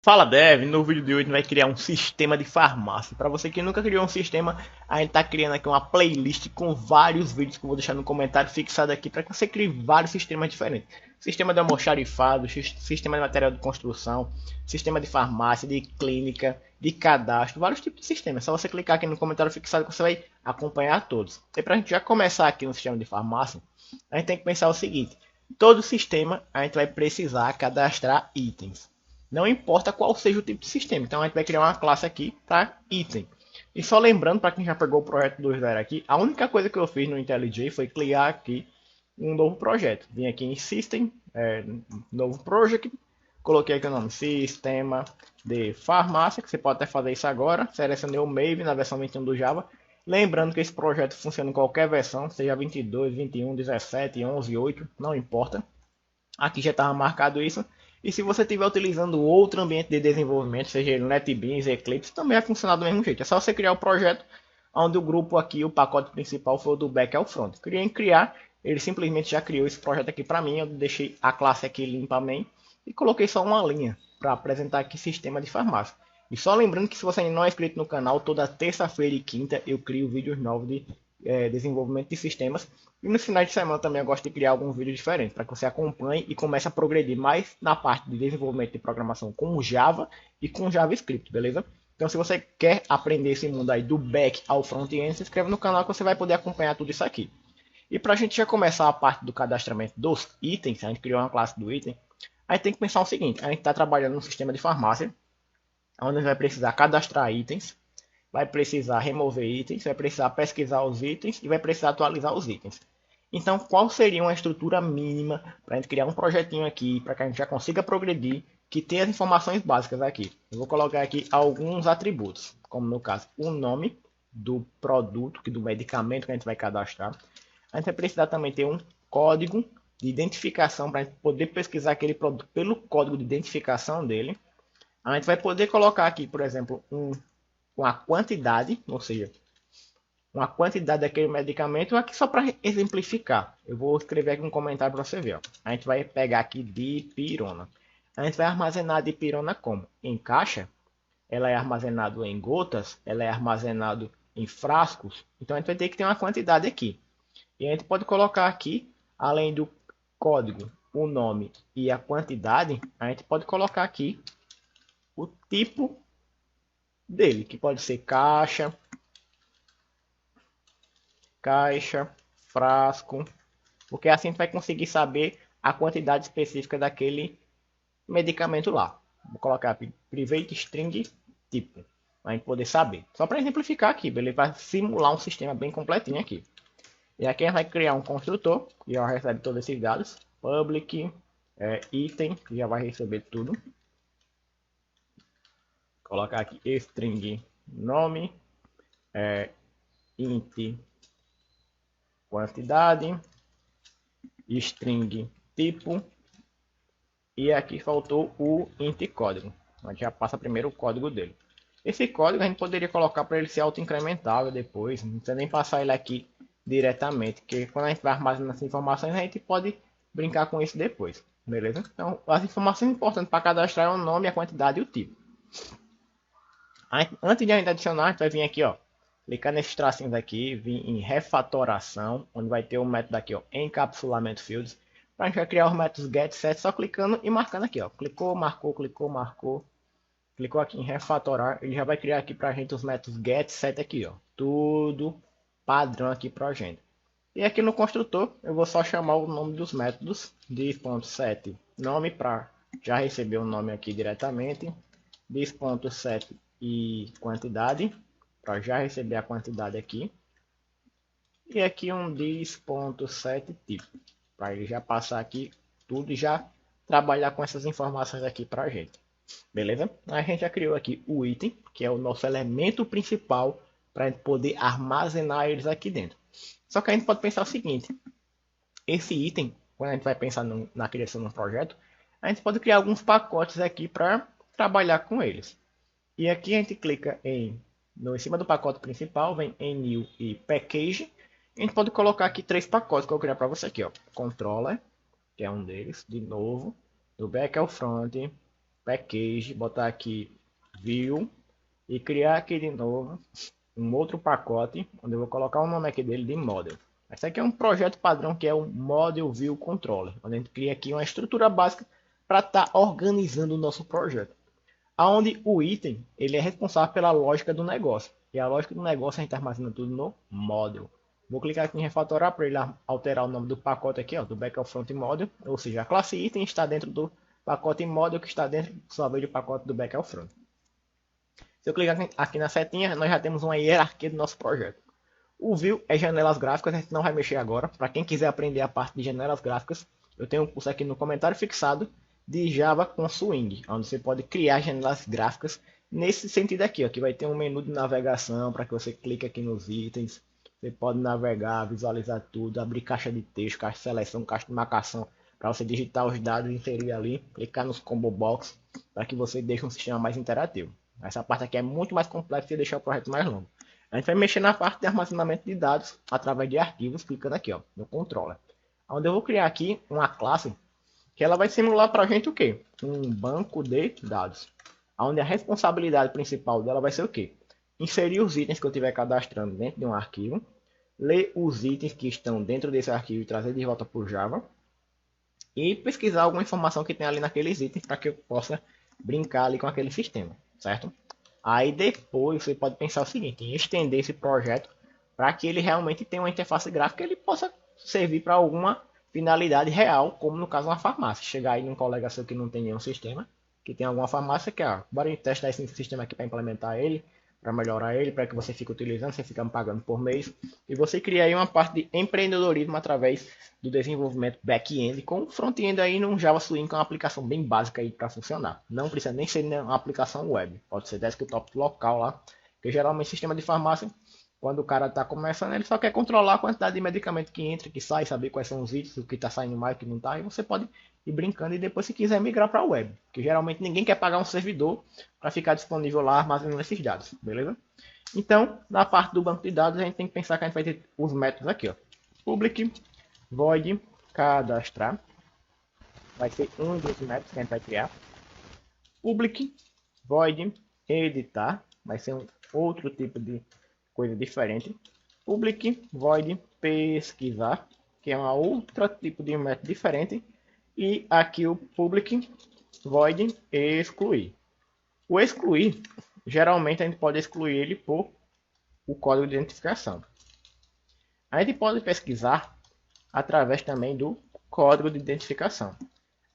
Fala Dev, no vídeo de hoje a gente vai criar um sistema de farmácia. Para você que nunca criou um sistema, a gente está criando aqui uma playlist com vários vídeos que eu vou deixar no comentário fixado aqui para que você crie vários sistemas diferentes. Sistema de almoxarifado, sistema de material de construção, sistema de farmácia, de clínica, de cadastro, vários tipos de sistemas. É só você clicar aqui no comentário fixado que você vai acompanhar todos. E para a gente já começar aqui no sistema de farmácia, a gente tem que pensar o seguinte: todo sistema a gente vai precisar cadastrar itens. Não importa qual seja o tipo de sistema. Então a gente vai criar uma classe aqui para item. E só lembrando, para quem já pegou o projeto do zero aqui, a única coisa que eu fiz no IntelliJ foi criar aqui um novo projeto. Vim aqui em System, novo Project, coloquei aqui o nome Sistema de Farmácia, que você pode até fazer isso agora. Selecionei o Maven na versão 21 do Java. Lembrando que esse projeto funciona em qualquer versão, seja 22, 21, 17, 11, 8, não importa. Aqui já estava marcado isso. E se você estiver utilizando outro ambiente de desenvolvimento, seja ele NetBeans, Eclipse, também vai funcionar do mesmo jeito. É só você criar o projeto onde o grupo aqui, o pacote principal foi o do back ao front. Queria em criar, ele simplesmente já criou esse projeto aqui para mim. Eu deixei a classe aqui limpa main e coloquei só uma linha para apresentar aqui sistema de farmácia. E só lembrando que se você ainda não é inscrito no canal, toda terça-feira e quinta eu crio vídeos novos de desenvolvimento de sistemas. E no final de semana também eu gosto de criar alguns vídeos diferentes para que você acompanhe e comece a progredir mais na parte de desenvolvimento de programação com Java e com JavaScript, beleza? Então se você quer aprender esse mundo aí do back ao front-end, se inscreve no canal que você vai poder acompanhar tudo isso aqui. E para a gente já começar a parte do cadastramento dos itens, a gente criou uma classe do item, a gente tem que pensar o seguinte: a gente está trabalhando no sistema de farmácia, onde a gente vai precisar cadastrar itens, vai precisar remover itens, vai precisar pesquisar os itens e vai precisar atualizar os itens. Então, qual seria uma estrutura mínima para a gente criar um projetinho aqui, para que a gente já consiga progredir, que tenha as informações básicas aqui? Eu vou colocar aqui alguns atributos, como no caso o nome do produto, do medicamento que a gente vai cadastrar. A gente vai precisar também ter um código de identificação para a gente poder pesquisar aquele produto pelo código de identificação dele. A gente vai poder colocar aqui, por exemplo, uma quantidade, ou seja, uma quantidade daquele medicamento, aqui só para exemplificar. Eu vou escrever aqui um comentário para você ver. Ó. A gente vai pegar aqui dipirona. A gente vai armazenar a dipirona como? Em caixa, ela é armazenado em gotas, ela é armazenado em frascos. Então a gente vai ter que ter uma quantidade aqui. E a gente pode colocar aqui, além do código, o nome e a quantidade, a gente pode colocar aqui o tipo dele, que pode ser caixa, frasco, porque assim a gente vai conseguir saber a quantidade específica daquele medicamento lá. Vou colocar private string tipo, para a gente poder saber. Só para exemplificar aqui, ele vai simular um sistema bem completinho aqui. E aqui a gente vai criar um construtor, que já recebe todos esses dados, public, item, que já vai receber tudo. Colocar aqui string nome, int quantidade, string tipo, e aqui faltou o int código. A gente já passa primeiro o código dele. Esse código a gente poderia colocar para ele ser auto-incrementável depois, não precisa nem passar ele aqui diretamente, porque quando a gente vai armazenar essas informações a gente pode brincar com isso depois, beleza? Então as informações importantes para cadastrar é o nome, a quantidade e o tipo. Antes de a gente adicionar, a gente vai vir aqui, ó, clicar nesses tracinhos aqui, vir em refatoração, onde vai ter o método aqui, ó, encapsulamento fields. Para a gente vai criar os métodos get, set, só clicando e marcando aqui, ó. Clicou, marcou, clicou, marcou. Clicou aqui em refatorar, ele já vai criar aqui para a gente os métodos get, set aqui, ó. Tudo padrão aqui para a gente. E aqui no construtor, eu vou só chamar o nome dos métodos, this.set nome para já receber o nome aqui diretamente, this.set e quantidade, para já receber a quantidade aqui. E aqui um this.set tipo, para ele já passar aqui tudo e já trabalhar com essas informações aqui para a gente. Beleza? A gente já criou aqui o item, que é o nosso elemento principal para a gente poder armazenar eles aqui dentro. Só que a gente pode pensar o seguinte, esse item, quando a gente vai pensar na criação de um projeto, a gente pode criar alguns pacotes aqui para trabalhar com eles. E aqui a gente clica em cima do pacote principal, vem em New e Package. A gente pode colocar aqui três pacotes que eu vou criar para você aqui, ó. Controller, que é um deles, de novo, do back ao front, package, botar aqui view e criar aqui de novo um outro pacote, onde eu vou colocar o nome aqui dele de model. Esse aqui é um projeto padrão que é o Model View Controller, onde a gente cria aqui uma estrutura básica para estar organizando o nosso projeto. Onde o item ele é responsável pela lógica do negócio. E a lógica do negócio a gente armazena tudo no model. Vou clicar aqui em refatorar para ele alterar o nome do pacote aqui, ó, do back of front model. Ou seja, a classe item está dentro do pacote model que está dentro do pacote do back of front. Se eu clicar aqui na setinha, nós já temos uma hierarquia do nosso projeto. O View é janelas gráficas, a gente não vai mexer agora. Para quem quiser aprender a parte de janelas gráficas, eu tenho um curso aqui no comentário fixado de Java com Swing, onde você pode criar janelas gráficas nesse sentido aqui, ó, que vai ter um menu de navegação para que você clique aqui nos itens. Você pode navegar, visualizar tudo, abrir caixa de texto, caixa de seleção, caixa de marcação, para você digitar os dados e inserir ali, clicar nos combo box para que você deixe um sistema mais interativo. Essa parte aqui é muito mais complexa e deixar o projeto mais longo. A gente vai mexer na parte de armazenamento de dados através de arquivos, clicando aqui, ó, no controller. Onde eu vou criar aqui uma classe que ela vai simular para a gente o quê? Um banco de dados. Onde a responsabilidade principal dela vai ser o quê? Inserir os itens que eu estiver cadastrando dentro de um arquivo, ler os itens que estão dentro desse arquivo e trazer de volta para o Java, e pesquisar alguma informação que tem ali naqueles itens para que eu possa brincar ali com aquele sistema, certo? Aí depois você pode pensar o seguinte, em estender esse projeto para que ele realmente tenha uma interface gráfica e ele possa servir para alguma finalidade real, como no caso uma farmácia. Chegar aí num colega seu que não tem nenhum sistema, que tem alguma farmácia que, bora testar esse sistema aqui para implementar ele, para melhorar ele, para que você fique utilizando, você fica me pagando por mês. E você cria aí uma parte de empreendedorismo através do desenvolvimento back-end com front-end aí num Java Swing, que é uma aplicação bem básica aí para funcionar. Não precisa nem ser uma aplicação web, pode ser desktop local lá, que geralmente sistema de farmácia, quando o cara está começando, ele só quer controlar a quantidade de medicamento que entra, que sai, saber quais são os itens, o que está saindo mais, o que não está, e você pode ir brincando e depois, se quiser, migrar para a web, que geralmente ninguém quer pagar um servidor para ficar disponível lá armazenando esses dados, beleza? Então, na parte do banco de dados, a gente tem que pensar que a gente vai ter os métodos aqui, ó. Public, void, cadastrar, vai ser um dos métodos que a gente vai criar. Public, void, editar, vai ser um outro tipo de coisa diferente. Public, void, pesquisar, que é uma outra tipo de método diferente. E aqui o public, void, excluir. O excluir, geralmente a gente pode excluir ele por o código de identificação. A gente pode pesquisar através também do código de identificação.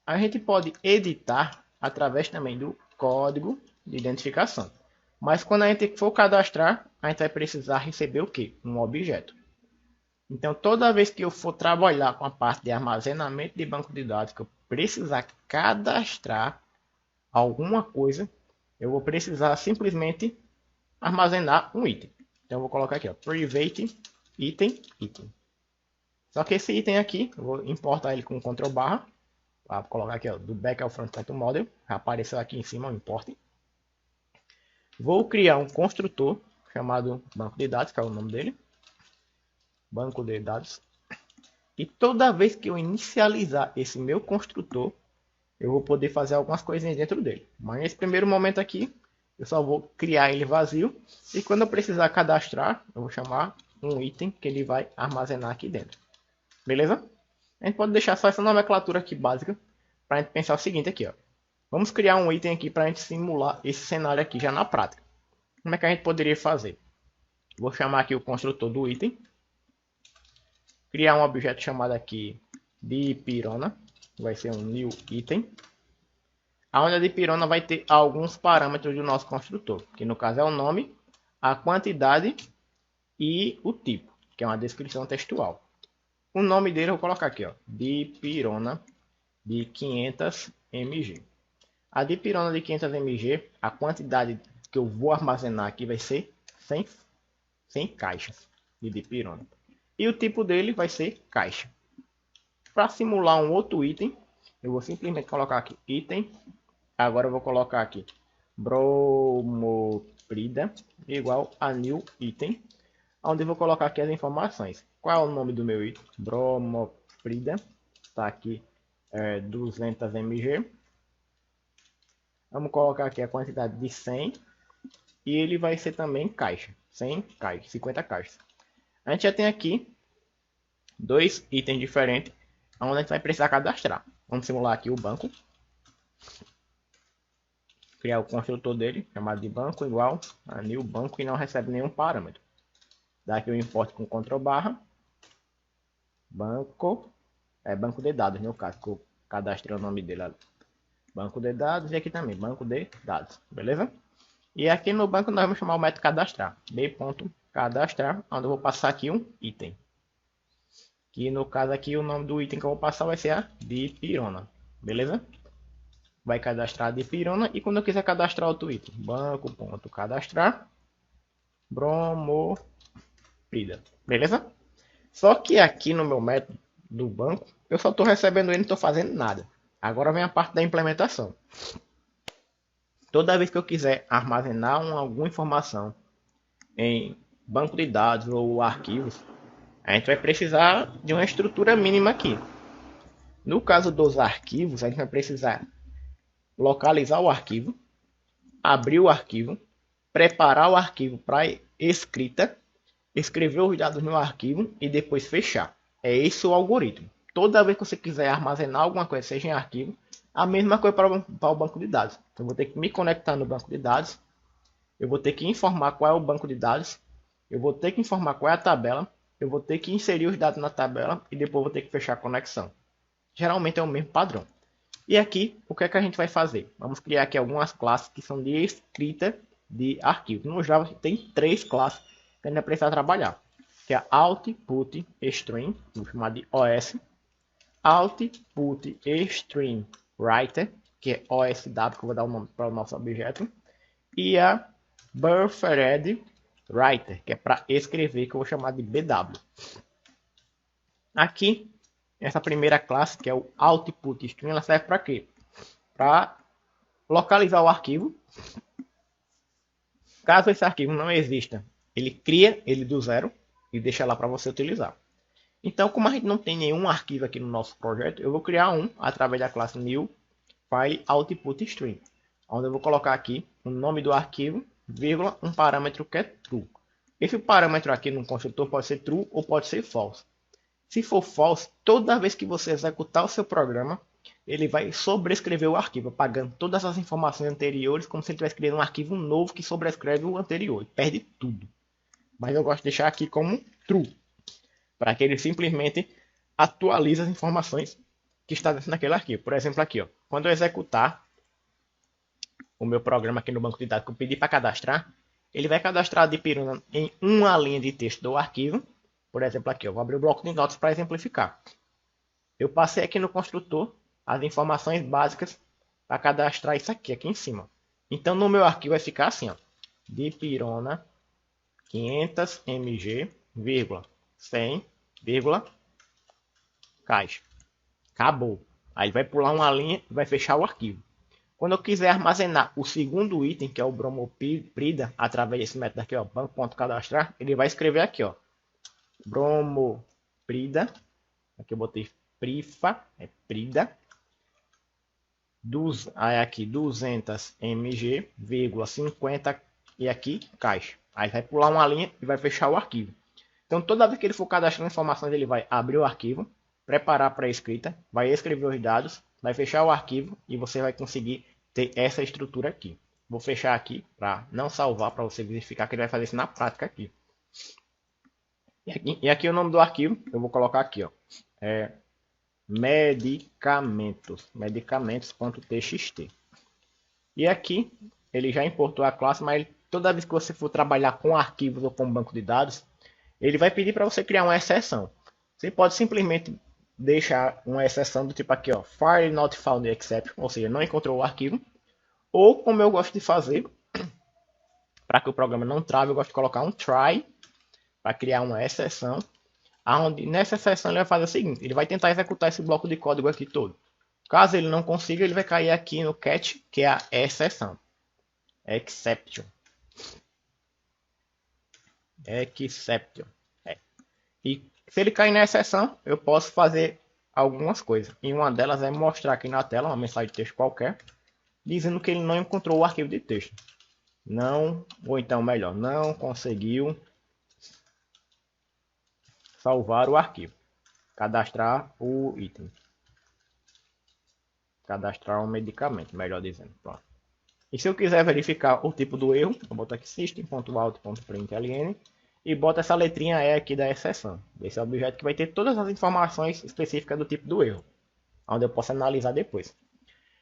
A gente pode editar através também do código de identificação. Mas quando a gente for cadastrar, a gente vai precisar receber o quê? Um objeto. Então, toda vez que eu for trabalhar com a parte de armazenamento de banco de dados, que eu precisar cadastrar alguma coisa, eu vou precisar simplesmente armazenar um item. Então, eu vou colocar aqui, ó, private item. Só que esse item aqui, eu vou importar ele com Ctrl barra, para colocar aqui, ó, do back ao front model, já apareceu aqui em cima o import. Vou criar um construtor chamado banco de dados, que é o nome dele. Banco de dados. E toda vez que eu inicializar esse meu construtor, eu vou poder fazer algumas coisinhas dentro dele. Mas nesse primeiro momento aqui, eu só vou criar ele vazio. E quando eu precisar cadastrar, eu vou chamar um item que ele vai armazenar aqui dentro. Beleza? A gente pode deixar só essa nomenclatura aqui básica para a gente pensar o seguinte aqui, ó. Vamos criar um item aqui para a gente simular esse cenário aqui já na prática. Como é que a gente poderia fazer? Vou chamar aqui o construtor do item. Criar um objeto chamado aqui Dipirona. Vai ser um new item. Onde a Dipirona vai ter alguns parâmetros do nosso construtor. Que no caso é o nome, a quantidade e o tipo. Que é uma descrição textual. O nome dele eu vou colocar aqui, ó, Dipirona de 500 mg. A dipirona de 500 mg, a quantidade que eu vou armazenar aqui vai ser 100 caixas de dipirona. E o tipo dele vai ser caixa. Para simular um outro item, eu vou simplesmente colocar aqui item. Agora eu vou colocar aqui bromoprida igual a new item. Onde eu vou colocar aqui as informações. Qual é o nome do meu item? Bromoprida. Está aqui 200 mg. Vamos colocar aqui a quantidade de 100 e ele vai ser também caixa. 100 caixas, 50 caixas. A gente já tem aqui dois itens diferentes onde a gente vai precisar cadastrar. Vamos simular aqui o banco. Criar o construtor dele, chamado de banco igual a new banco e não recebe nenhum parâmetro. Dá aqui o import com Ctrl barra. Banco, banco de dados no caso, que eu cadastrei o nome dele ali. Banco de dados e aqui também, banco de dados, beleza? E aqui no banco nós vamos chamar o método cadastrar, b.cadastrar, onde eu vou passar aqui um item. Que no caso aqui o nome do item que eu vou passar vai ser a dipirona, beleza? Vai cadastrar a dipirona e quando eu quiser cadastrar outro item, banco.cadastrar bromoprida, beleza? Só que aqui no meu método do banco, eu só estou recebendo ele e não estou fazendo nada. Agora vem a parte da implementação. Toda vez que eu quiser armazenar alguma informação em banco de dados ou arquivos, a gente vai precisar de uma estrutura mínima aqui. No caso dos arquivos, a gente vai precisar localizar o arquivo, abrir o arquivo, preparar o arquivo para escrita, escrever os dados no arquivo e depois fechar. É esse o algoritmo. Toda vez que você quiser armazenar alguma coisa, seja em arquivo, a mesma coisa para o banco de dados. Eu vou ter que me conectar no banco de dados, eu vou ter que informar qual é o banco de dados, eu vou ter que informar qual é a tabela, eu vou ter que inserir os dados na tabela e depois vou ter que fechar a conexão. Geralmente é o mesmo padrão. E aqui, o que é que a gente vai fazer? Vamos criar aqui algumas classes que são de escrita de arquivo. No Java tem 3 classes que a gente vai precisar trabalhar. Que é Output Stream, vou chamar de OS. Output Stream Writer, que é OSW, que eu vou dar o nome para o nosso objeto. E a Buffered Writer, que é para escrever, que eu vou chamar de BW. Aqui, essa primeira classe, que é o Output Stream, ela serve para quê? Para localizar o arquivo. Caso esse arquivo não exista, ele cria ele do zero e deixa lá para você utilizar. Então, como a gente não tem nenhum arquivo aqui no nosso projeto, eu vou criar um através da classe new file output stream, onde eu vou colocar aqui o nome do arquivo, vírgula, um parâmetro que é true. Esse parâmetro aqui no construtor pode ser true ou pode ser false. Se for false, toda vez que você executar o seu programa, ele vai sobrescrever o arquivo, apagando todas as informações anteriores, como se ele estivesse criando um arquivo novo que sobrescreve o anterior, e perde tudo. Mas eu gosto de deixar aqui como true, para que ele simplesmente atualize as informações que está dentro daquele arquivo. Por exemplo, aqui, ó, quando eu executar o meu programa aqui no banco de dados que eu pedi para cadastrar, ele vai cadastrar a dipirona em uma linha de texto do arquivo. Por exemplo, aqui, eu vou abrir o bloco de notas para exemplificar. Eu passei aqui no construtor as informações básicas para cadastrar isso aqui em cima. Então, no meu arquivo vai ficar assim, ó, dipirona 500 mg, 100, caixa. Acabou. Aí vai pular uma linha e vai fechar o arquivo. Quando eu quiser armazenar o segundo item, que é o bromoprida, através desse método aqui, ó, banco.cadastrar, ele vai escrever aqui, ó, bromoprida, aqui eu botei prifa, é prida, aí aqui 200 mg, 50 e aqui caixa. Aí vai pular uma linha e vai fechar o arquivo. Então toda vez que ele for cadastrando informações, ele vai abrir o arquivo, preparar para a escrita, vai escrever os dados, vai fechar o arquivo e você vai conseguir ter essa estrutura aqui. Vou fechar aqui para não salvar, para você verificar que ele vai fazer isso na prática aqui. E aqui o nome do arquivo, eu vou colocar aqui, ó, medicamentos.txt. E aqui ele já importou a classe, mas toda vez que você for trabalhar com arquivos ou com banco de dados, ele vai pedir para você criar uma exceção. Você pode simplesmente deixar uma exceção do tipo aqui, ó, file not found exception, ou seja, não encontrou o arquivo. Ou como eu gosto de fazer, para que o programa não trave, eu gosto de colocar um try para criar uma exceção. Onde nessa exceção ele vai fazer o seguinte, ele vai tentar executar esse bloco de código aqui todo. Caso ele não consiga, ele vai cair aqui no catch, que é a exceção. Exception. E se ele cair na exceção, eu posso fazer algumas coisas. E uma delas é mostrar aqui na tela uma mensagem de texto qualquer. dizendo que ele não encontrou o arquivo de texto. Não, ou então melhor, não conseguiu salvar o arquivo. Cadastrar o item. Cadastrar um medicamento, melhor dizendo. Pronto. E se eu quiser verificar o tipo do erro, eu boto aqui system.out.println e boto essa letrinha E aqui da exceção. Esse é o objeto que vai ter todas as informações específicas do tipo do erro, onde eu posso analisar depois.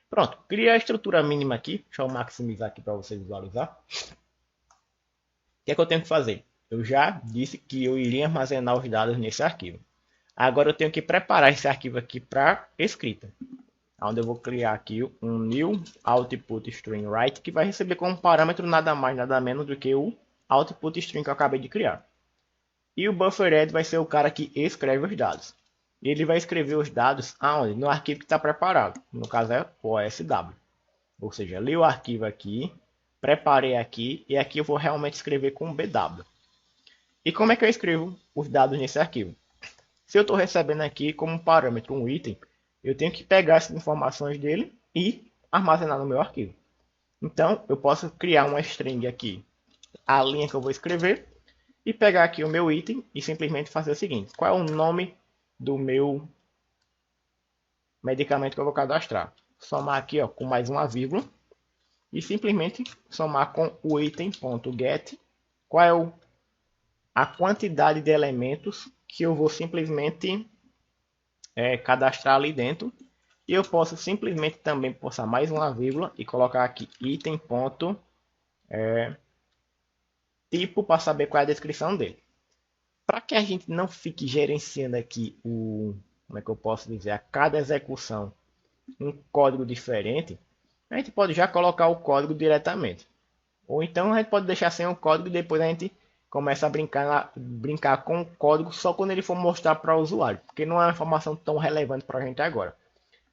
Pronto, criei a estrutura mínima aqui. Deixa eu maximizar aqui para você visualizar. O que é que eu tenho que fazer? Eu já disse que eu iria armazenar os dados nesse arquivo. Agora eu tenho que preparar esse arquivo aqui para escrita. Onde eu vou criar aqui um new output string write, que vai receber como parâmetro nada mais nada menos do que o output string que eu acabei de criar. E o buffered vai ser o cara que escreve os dados. E ele vai escrever os dados aonde? No arquivo que está preparado. No caso é o OSW. Ou seja, li o arquivo aqui, preparei aqui e aqui eu vou realmente escrever com BW. E como é que eu escrevo os dados nesse arquivo? Se eu estou recebendo aqui como parâmetro um item, eu tenho que pegar essas informações dele e armazenar no meu arquivo. Então, eu posso criar uma string aqui, a linha que eu vou escrever, e pegar aqui o meu item e simplesmente fazer o seguinte. Qual é o nome do meu medicamento que eu vou cadastrar? Somar aqui ó, com mais uma vírgula e simplesmente somar com o item.get. Qual é a quantidade de elementos que eu vou simplesmente cadastrar ali dentro. E eu posso simplesmente também passar mais uma vírgula e colocar aqui item ponto tipo para saber qual é a descrição dele. Para que a gente não fique gerenciando aqui como é que eu posso dizer, a cada execução um código diferente, a gente pode já colocar o código diretamente. Ou então a gente pode deixar sem o código e depois a gente começa a brincar com o código só quando ele for mostrar para o usuário, porque não é uma informação tão relevante para a gente agora.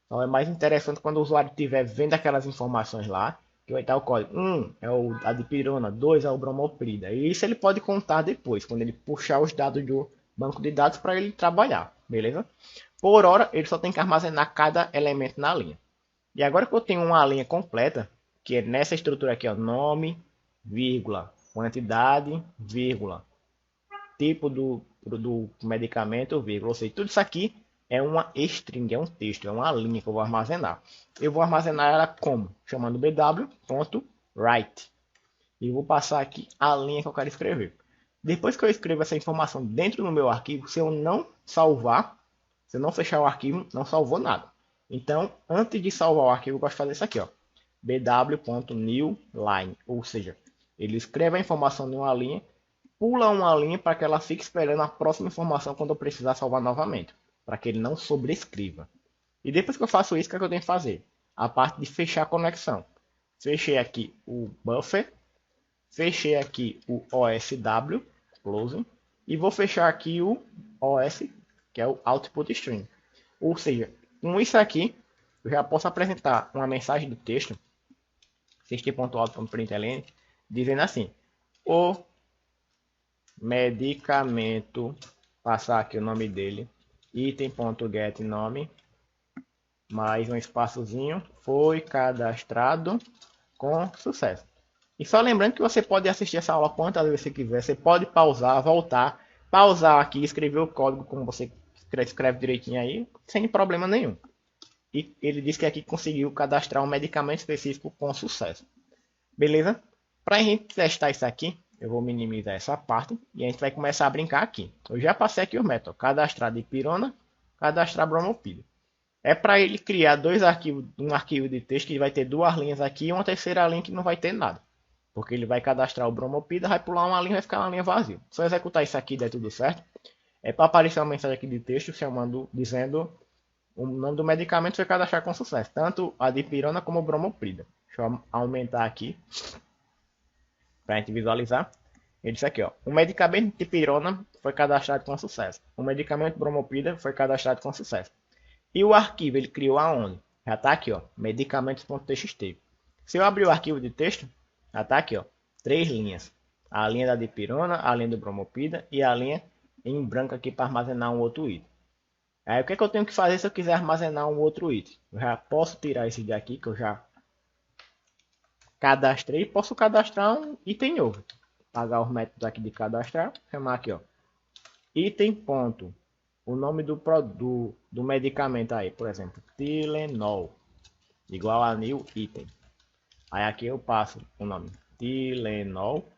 Então é mais interessante quando o usuário estiver vendo aquelas informações lá, que vai estar o código 1 é a dipirona, 2 é o bromoprida. E isso ele pode contar depois, quando ele puxar os dados do banco de dados para ele trabalhar, beleza? Por hora, ele só tem que armazenar cada elemento na linha. E agora que eu tenho uma linha completa, que é nessa estrutura aqui, ó, nome, vírgula, quantidade, vírgula, tipo do medicamento, vírgula, ou seja, tudo isso aqui é uma string, é um texto, é uma linha que eu vou armazenar. Eu vou armazenar ela como? Chamando bw.write. E vou passar aqui a linha que eu quero escrever. Depois que eu escrevo essa informação dentro do meu arquivo, se eu não salvar, se eu não fechar o arquivo, não salvou nada. Então, antes de salvar o arquivo, eu gosto de fazer isso aqui, ó, bw.newline, ou seja, ele escreve a informação de uma linha, pula uma linha para que ela fique esperando a próxima informação quando eu precisar salvar novamente, para que ele não sobrescreva. E depois que eu faço isso, o que é que eu tenho que fazer? A parte de fechar a conexão. Fechei aqui o buffer, fechei aqui o OSW, close, e vou fechar aqui o OS, que é o output string. Ou seja, com isso aqui, eu já posso apresentar uma mensagem do texto, system.out.println, dizendo assim, o medicamento, passar aqui o nome dele, item.get nome, mais um espaçozinho, foi cadastrado com sucesso. E só lembrando que você pode assistir essa aula quantas vezes você quiser, você pode pausar, voltar, pausar aqui, escrever o código como você escreve direitinho aí, sem problema nenhum. E ele disse que aqui conseguiu cadastrar um medicamento específico com sucesso. Beleza? Para a gente testar isso aqui, eu vou minimizar essa parte e a gente vai começar a brincar aqui. Eu já passei aqui o método cadastrar dipirona, cadastrar bromopida. É para ele criar dois arquivos, um arquivo de texto que vai ter duas linhas aqui e uma terceira linha que não vai ter nada. Porque ele vai cadastrar o bromopida, vai pular uma linha e vai ficar uma linha vazia. Só executar isso aqui e der tudo certo. É para aparecer uma mensagem aqui de texto dizendo o nome do medicamento foi cadastrado com sucesso. Tanto a dipirona como o bromoprida. Deixa eu aumentar aqui para a gente visualizar. Ele disse aqui, ó, o medicamento de dipirona foi cadastrado com sucesso. O medicamento bromoprida foi cadastrado com sucesso. E o arquivo ele criou aonde? Já está aqui, ó, medicamentos.txt. Se eu abrir o arquivo de texto, já está aqui, ó, 3 linhas. A linha da dipirona, a linha do bromopida e a linha em branco aqui para armazenar um outro item. Aí o que é que eu tenho que fazer se eu quiser armazenar um outro item? Eu já posso tirar esse daqui que eu já cadastrei, posso cadastrar um item novo. Pagar os métodos aqui de cadastrar, chamar aqui, ó, item ponto, o nome do produto, do medicamento aí, por exemplo, Tylenol, igual a new item. Aí aqui eu passo o nome Tylenol.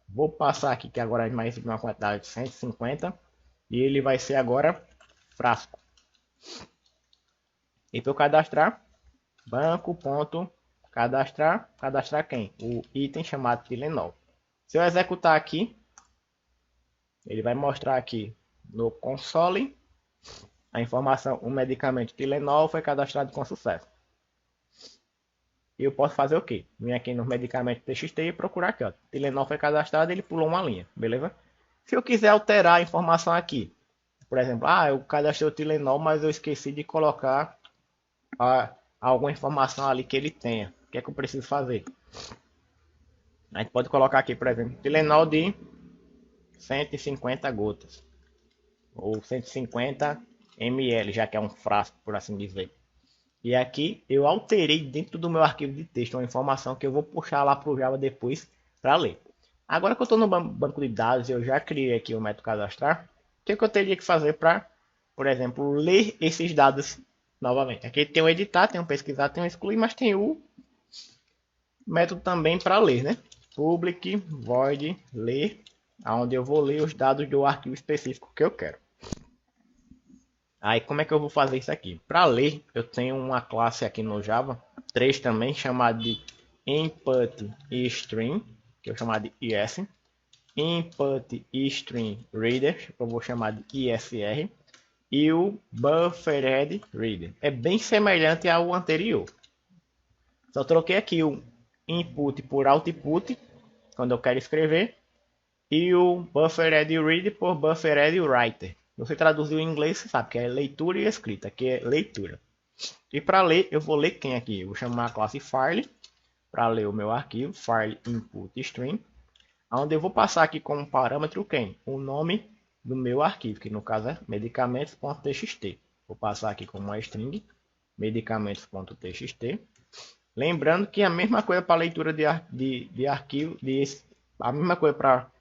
Vou passar aqui que agora a gente vai receber uma quantidade de 150 e ele vai ser agora frasco. E para eu cadastrar, banco.cadastrar, cadastrar quem? O item chamado Tylenol. Se eu executar aqui, ele vai mostrar aqui no console a informação, o medicamento Tylenol foi cadastrado com sucesso. E eu posso fazer o quê? Vim aqui no medicamento TXT e procurar aqui, ó. Tylenol foi cadastrado, ele pulou uma linha, beleza? Se eu quiser alterar a informação aqui, por exemplo, eu cadastrei o Tylenol, mas eu esqueci de colocar alguma informação ali que ele tenha. O que é que eu preciso fazer? A gente pode colocar aqui, por exemplo, Tylenol de 150 gotas. Ou 150 ml, já que é um frasco, por assim dizer. E aqui eu alterei dentro do meu arquivo de texto uma informação que eu vou puxar lá para o Java depois para ler. Agora que eu estou no banco de dados, eu já criei aqui o método cadastrar. O que eu teria que fazer para, por exemplo, ler esses dados novamente? Aqui tem o editar, tem o pesquisar, tem o excluir, mas tem o método também para ler, né? Public void ler, onde eu vou ler os dados do arquivo específico que eu quero. Aí como é que eu vou fazer isso aqui? Para ler, eu tenho uma classe aqui no Java 3 também, chamada de input_string, que eu vou chamar de is, input_string_reader, que eu vou chamar de isr, e o bufferedReader. É bem semelhante ao anterior. Só troquei aqui o input por output, quando eu quero escrever, e o bufferedReader por bufferedWriter. Você traduziu em inglês, você sabe que é leitura e escrita, aqui é leitura. E para ler, eu vou ler quem aqui? Eu vou chamar a classe file, para ler o meu arquivo, file input string, onde eu vou passar aqui como parâmetro quem? O nome do meu arquivo, que no caso é medicamentos.txt. Vou passar aqui como uma string, medicamentos.txt. Lembrando que a mesma coisa para leitura de arquivo, a mesma coisa para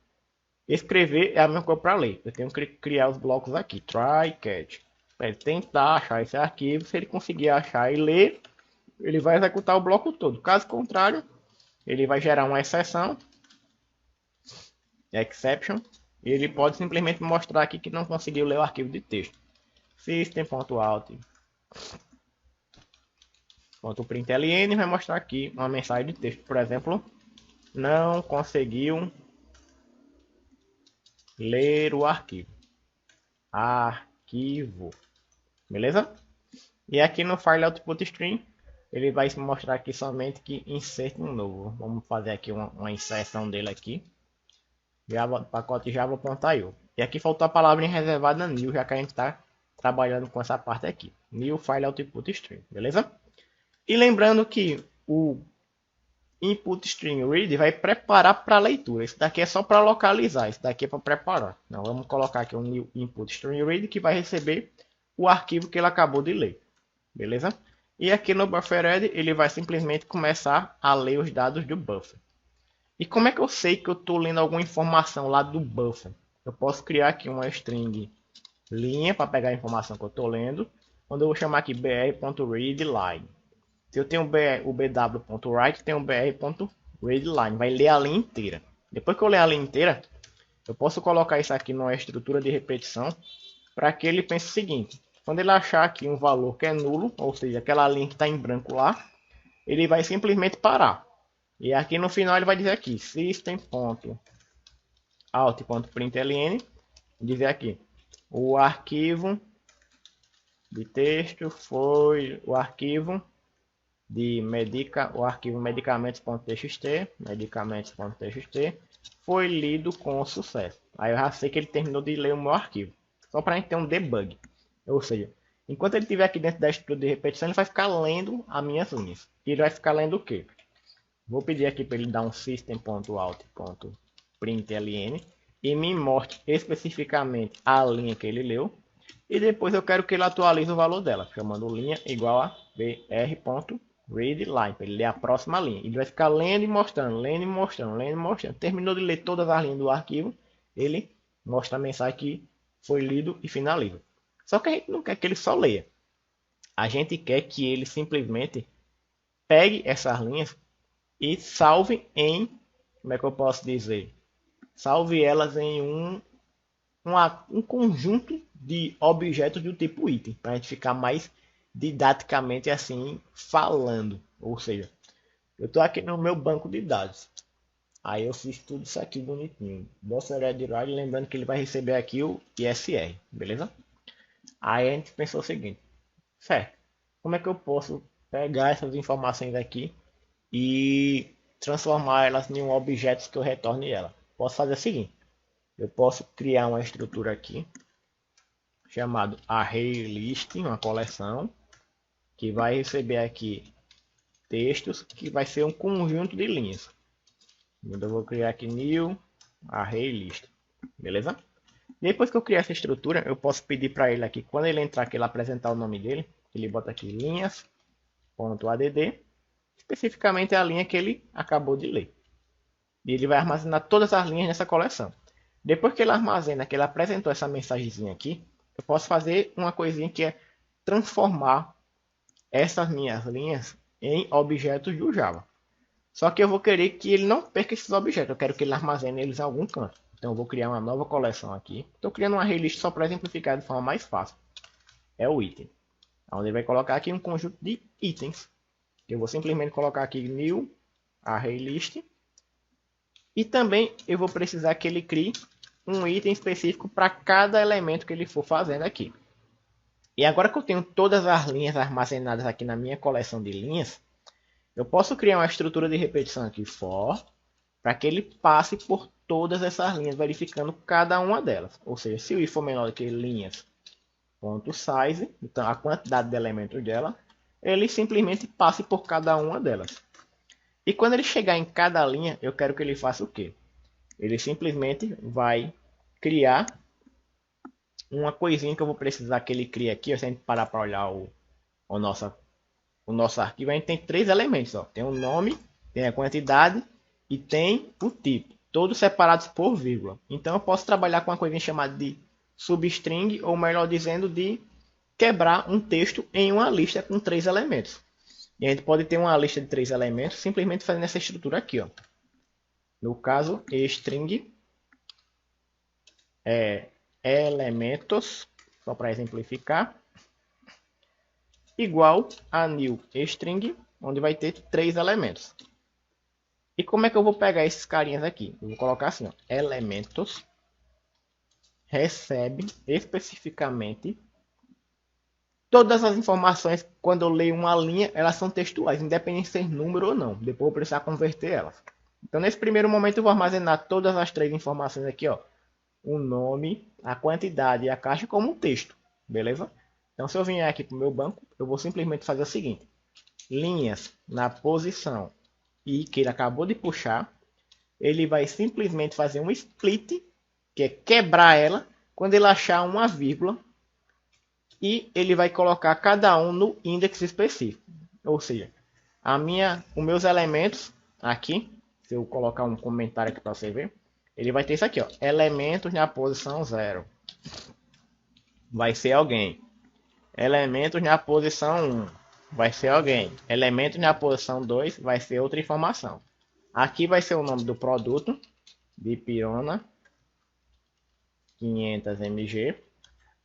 escrever é a mesma coisa para ler. Eu tenho que criar os blocos aqui. Try catch. Para ele tentar achar esse arquivo. Se ele conseguir achar e ler, ele vai executar o bloco todo. Caso contrário, ele vai gerar uma exceção. Exception. E ele pode simplesmente mostrar aqui que não conseguiu ler o arquivo de texto. System.out.println vai mostrar aqui uma mensagem de texto. Por exemplo, não conseguiu ler o arquivo. Beleza? E aqui no file output string, ele vai mostrar aqui somente que insert um novo. Vamos fazer aqui uma inserção dele aqui. Java, pacote java.io. E aqui faltou a palavra reservada new, já que a gente está trabalhando com essa parte aqui. New file output string, beleza? E lembrando que o input string read vai preparar para leitura. Isso daqui é só para localizar, isso daqui é para preparar. Então vamos colocar aqui um new input string read que vai receber o arquivo que ele acabou de ler. Beleza? E aqui no buffered ele vai simplesmente começar a ler os dados do buffer. E como é que eu sei que eu estou lendo alguma informação lá do buffer? Eu posso criar aqui uma string linha para pegar a informação que eu estou lendo, onde eu vou chamar aqui br.readline. Se eu tenho o bw.write, tem o br.readline, vai ler a linha inteira. Depois que eu ler a linha inteira, eu posso colocar isso aqui numa estrutura de repetição, para que ele pense o seguinte: quando ele achar aqui um valor que é nulo, ou seja, aquela linha que está em branco lá, ele vai simplesmente parar. E aqui no final ele vai dizer aqui, system.out.println, dizer aqui, o arquivo de texto foi o arquivo medicamentos.txt foi lido com sucesso. Aí eu já sei que ele terminou de ler o meu arquivo. Só para a gente ter um debug. Ou seja, enquanto ele estiver aqui dentro da estrutura de repetição, ele vai ficar lendo as minhas linhas. E ele vai ficar lendo o quê? Vou pedir aqui para ele dar um system.out.println e me mostre especificamente a linha que ele leu. E depois eu quero que ele atualize o valor dela, chamando linha igual a br.readline. read line, para ele ler a próxima linha. Ele vai ficar lendo e mostrando, lendo e mostrando, lendo e mostrando. Terminou de ler todas as linhas do arquivo, ele mostra a mensagem que foi lido e finaliza. Só que a gente não quer que ele só leia. A gente quer que ele simplesmente pegue essas linhas e salve em, como é que eu posso dizer? Salve elas em um conjunto de objetos do tipo item, para a gente ficar mais didaticamente assim falando. Ou seja, eu estou aqui no meu banco de dados. Aí eu fiz tudo isso aqui bonitinho. Bossa Red Ride, lembrando que ele vai receber aqui o ISR, beleza? Aí a gente pensou o seguinte, certo, como é que eu posso pegar essas informações aqui e transformar elas em um objeto que eu retorne ela? Posso fazer o seguinte, eu posso criar uma estrutura aqui, chamado ArrayList, uma coleção, que vai receber aqui textos, que vai ser um conjunto de linhas. Então eu vou criar aqui new ArrayList, beleza? Depois que eu criar essa estrutura, eu posso pedir para ele aqui, quando ele entrar aqui, ele apresentar o nome dele, ele bota aqui linhas.add, especificamente a linha que ele acabou de ler. E ele vai armazenar todas as linhas nessa coleção. Depois que ele armazena, que ele apresentou essa mensagenzinha aqui, eu posso fazer uma coisinha que é transformar essas minhas linhas em objetos do Java. Só que eu vou querer que ele não perca esses objetos, eu quero que ele armazene eles em algum canto. Então eu vou criar uma nova coleção aqui. Estou criando uma ArrayList só para exemplificar de forma mais fácil. É o item. Onde ele vai colocar aqui um conjunto de itens. Eu vou simplesmente colocar aqui new ArrayList. E também eu vou precisar que ele crie um item específico para cada elemento que ele for fazendo aqui. E agora que eu tenho todas as linhas armazenadas aqui na minha coleção de linhas, eu posso criar uma estrutura de repetição aqui for, para que ele passe por todas essas linhas, verificando cada uma delas. Ou seja, se o i for menor do que linhas.size, então a quantidade de elementos dela, ele simplesmente passe por cada uma delas. E quando ele chegar em cada linha, eu quero que ele faça o quê? Ele simplesmente vai criar uma coisinha que eu vou precisar que ele crie aqui. Se a gente parar para olhar o nosso arquivo, a gente tem 3 elementos. Ó. Tem o nome, tem a quantidade e tem o tipo. Todos separados por vírgula. Então eu posso trabalhar com uma coisinha chamada de substring, ou melhor dizendo, de quebrar um texto em uma lista com 3 elementos. E a gente pode ter uma lista de 3 elementos simplesmente fazendo essa estrutura aqui. Ó. No caso, string elementos, só para exemplificar, igual a new string, onde vai ter 3 elementos. E como é que eu vou pegar esses carinhas aqui? Eu vou colocar assim, ó, elementos recebe especificamente todas as informações. Quando eu leio uma linha, elas são textuais, independente de ser número ou não. Depois eu vou precisar converter elas. Então nesse primeiro momento eu vou armazenar todas as 3 informações aqui, ó, o nome, a quantidade e a caixa como um texto, beleza? Então se eu vier aqui para o meu banco, eu vou simplesmente fazer o seguinte, linhas na posição i que ele acabou de puxar, ele vai simplesmente fazer um split, que é quebrar ela, quando ele achar uma vírgula, e ele vai colocar cada um no índice específico. Ou seja, os meus elementos aqui, se eu colocar um comentário aqui para você ver, ele vai ter isso aqui, ó, elementos na posição 0. Vai ser alguém. Elementos na posição 1. Vai ser alguém. Elementos na posição 2 vai ser outra informação. Aqui vai ser o nome do produto, de pirona 500 mg.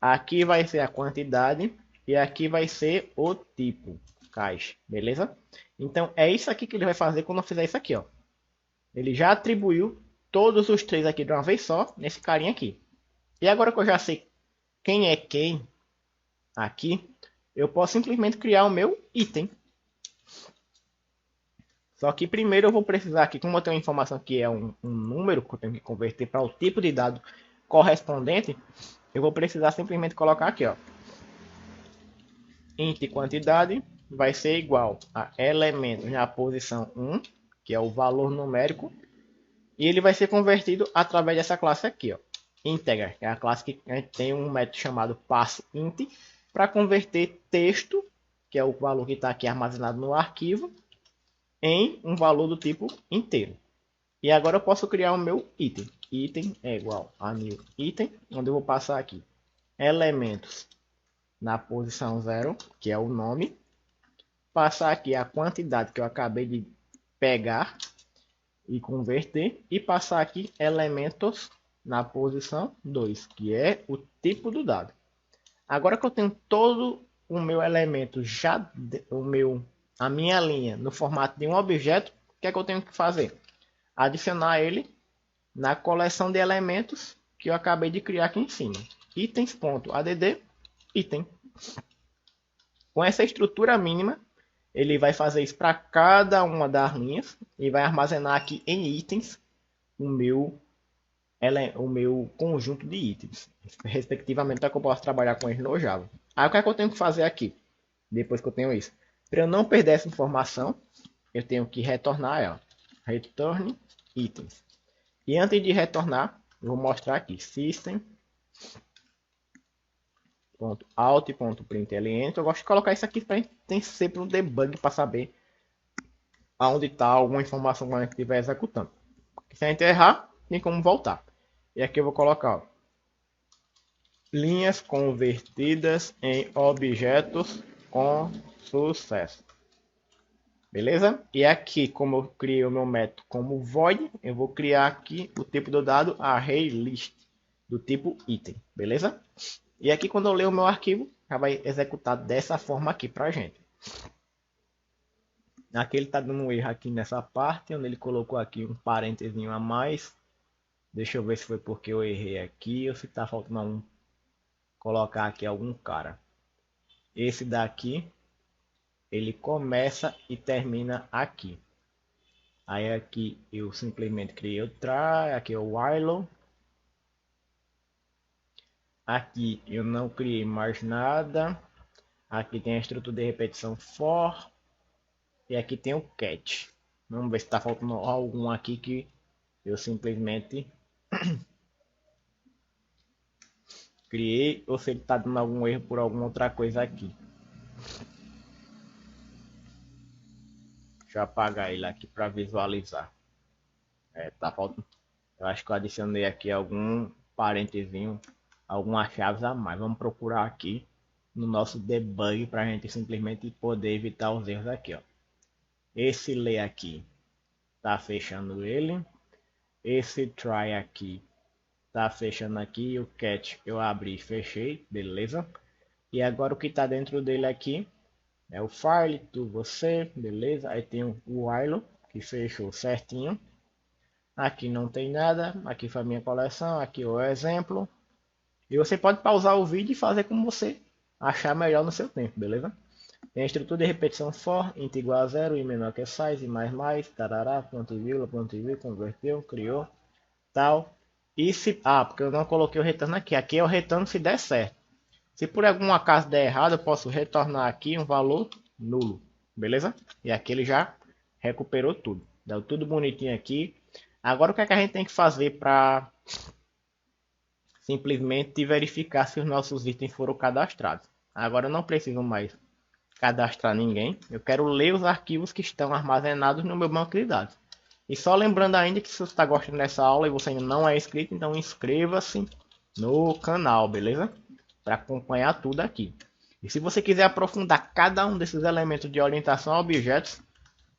Aqui vai ser a quantidade e aqui vai ser o tipo, caixa, beleza? Então é isso aqui que ele vai fazer quando eu fizer isso aqui, ó. Ele já atribuiu todos os 3 aqui de uma vez só, nesse carinha aqui. E agora que eu já sei quem é quem aqui, eu posso simplesmente criar o meu item. Só que primeiro eu vou precisar aqui, como eu tenho uma informação que é um número que eu tenho que converter para o tipo de dado correspondente, eu vou precisar simplesmente colocar aqui, ó, int quantidade vai ser igual a elementos na posição 1, que é o valor numérico, e ele vai ser convertido através dessa classe aqui, ó, integer, que é a classe que a gente tem um método chamado parseInt para converter texto que é o valor que está aqui armazenado no arquivo, em um valor do tipo inteiro. E agora eu posso criar o meu item. Item é igual a new item, onde eu vou passar aqui elementos na posição 0, que é o nome. Passar aqui a quantidade que eu acabei de pegar e converter. E passar aqui elementos na posição 2, que é o tipo do dado. Agora que eu tenho todo o meu elemento já, a minha linha no formato de um objeto, o que é que eu tenho que fazer? Adicionar ele na coleção de elementos que eu acabei de criar aqui em cima. Itens.add item. Com essa estrutura mínima, ele vai fazer isso para cada uma das linhas e vai armazenar aqui em itens o meu conjunto de itens, respectivamente, para que eu possa trabalhar com eles no Java. Aí o que é que eu tenho que fazer aqui, depois que eu tenho isso? Para eu não perder essa informação, eu tenho que retornar ela. Return itens. E antes de retornar, eu vou mostrar aqui system.out.println. Eu gosto de colocar isso aqui para ter sempre um debug para saber aonde está alguma informação que a gente estiver executando. Se a gente errar, tem como voltar. E aqui eu vou colocar, ó, linhas convertidas em objetos com sucesso. Beleza? E aqui, como eu criei o meu método como void, eu vou criar aqui o tipo do dado ArrayList, do tipo item. Beleza? E aqui, quando eu ler o meu arquivo, já vai executar dessa forma aqui pra gente. Aqui ele está dando um erro aqui nessa parte, onde ele colocou aqui um parênteses a mais. Deixa eu ver se foi porque eu errei aqui ou se está faltando colocar aqui algum cara. Esse daqui, ele começa e termina aqui. Aí aqui eu simplesmente criei o try, aqui é o while. Aqui eu não criei mais nada. Aqui tem a estrutura de repetição for. E aqui tem o catch. Vamos ver se está faltando algum aqui que eu simplesmente criei ou se ele está dando algum erro por alguma outra coisa aqui. Deixa eu apagar ele aqui para visualizar. Tá faltando. Eu acho que eu adicionei aqui algum parentezinho, algumas chaves a mais. Vamos procurar aqui no nosso debug para a gente simplesmente poder evitar os erros aqui, ó. Esse lay aqui tá fechando ele. Esse try aqui tá fechando aqui. O catch eu abri e fechei, beleza? E agora o que tá dentro dele aqui é o file, tu, você, beleza? Aí tem o while que fechou certinho. Aqui não tem nada. Aqui foi a minha coleção. Aqui o exemplo. E você pode pausar o vídeo e fazer como você achar melhor no seu tempo, beleza? Tem a estrutura de repetição for, int igual a 0, e menor que size, mais, tarará, ponto e vírgula, converteu, criou, tal. E se, porque eu não coloquei o retorno aqui. Aqui é o retorno se der certo. Se por algum acaso der errado, eu posso retornar aqui um valor nulo, beleza? E aqui ele já recuperou tudo. Deu tudo bonitinho aqui. Agora o que é que a gente tem que fazer para simplesmente verificar se os nossos itens foram cadastrados? Agora eu não preciso mais cadastrar ninguém. Eu quero ler os arquivos que estão armazenados no meu banco de dados. E só lembrando ainda que se você está gostando dessa aula e você ainda não é inscrito, então inscreva-se no canal, beleza? Para acompanhar tudo aqui. E se você quiser aprofundar cada um desses elementos de orientação a objetos,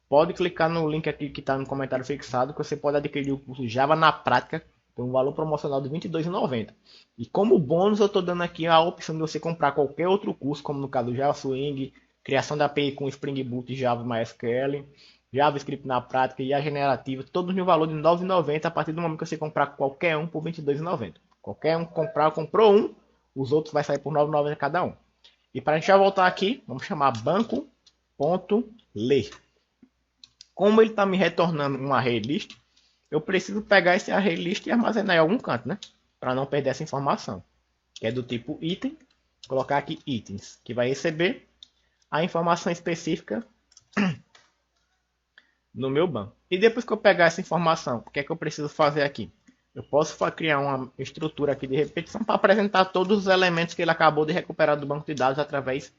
pode clicar no link aqui que está no comentário fixado, que você pode adquirir o curso Java na Prática por um valor promocional de R$ 22,90. E como bônus eu estou dando aqui a opção de você comprar qualquer outro curso, como no caso do Java Swing, criação da API com Spring Boot, Java MySQL, JavaScript na prática e a generativa, todos no valor de R$ 9,90 a partir do momento que você comprar qualquer um por R$ 22,90. Qualquer um comprou um, os outros vai sair por R$ 9,90 cada um. E para a gente já voltar aqui, vamos chamar banco.ler. Como ele está me retornando um array list, eu preciso pegar esse array list e armazenar em algum canto, né? Para não perder essa informação. Que é do tipo item, colocar aqui itens, que vai receber a informação específica no meu banco. E depois que eu pegar essa informação, o que é que eu preciso fazer aqui? Eu posso criar uma estrutura aqui de repetição para apresentar todos os elementos que ele acabou de recuperar do banco de dados através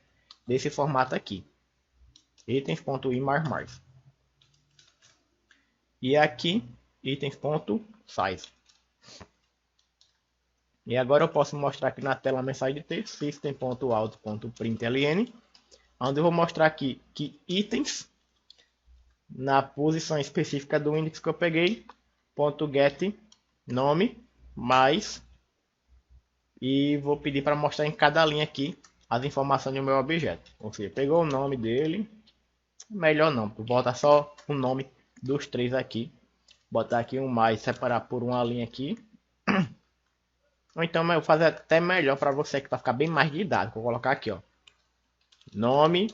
desse formato aqui, itens.i mais. E aqui, itens.size. E agora eu posso mostrar aqui na tela a mensagem de texto, system.out.println, onde eu vou mostrar aqui que itens, na posição específica do índice que eu peguei, .get nome mais, e vou pedir para mostrar em cada linha aqui as informações do meu objeto. Ou seja, pegou o nome dele, melhor não, vou botar só o nome dos três aqui, botar aqui um mais, separar por uma linha aqui. Ou então eu vou fazer até melhor para você que vai ficar bem mais didático. Vou colocar aqui, ó, nome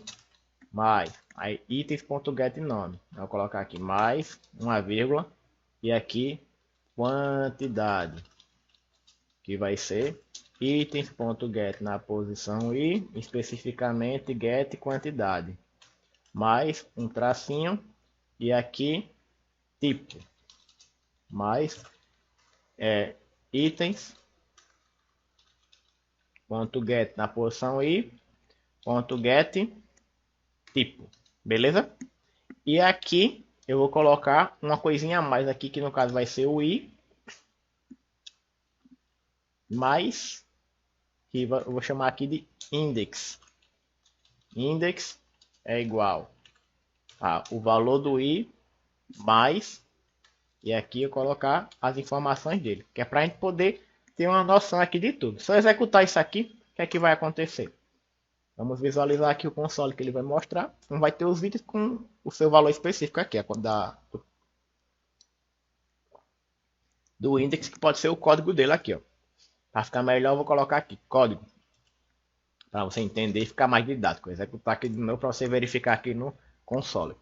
mais, aí itens.get nome. Vou colocar aqui mais uma vírgula e aqui quantidade, que vai ser itens.get na posição i, especificamente get quantidade, mais um tracinho e aqui tipo, mais itens .get na posição i, .get tipo, beleza? E aqui eu vou colocar uma coisinha a mais aqui, que no caso vai ser o i, mais, que eu vou chamar aqui de index. Index é igual a o valor do i mais, e aqui eu colocar as informações dele, que é para a gente poder ter uma noção aqui de tudo. Se eu executar isso aqui, o que é que vai acontecer? Vamos visualizar aqui o console que ele vai mostrar. Então vai ter os vídeos com o seu valor específico aqui, do index, que pode ser o código dele aqui, ó. Para ficar melhor, eu vou colocar aqui código, para você entender e ficar mais didático. Vou executar aqui de novo para você verificar aqui no console.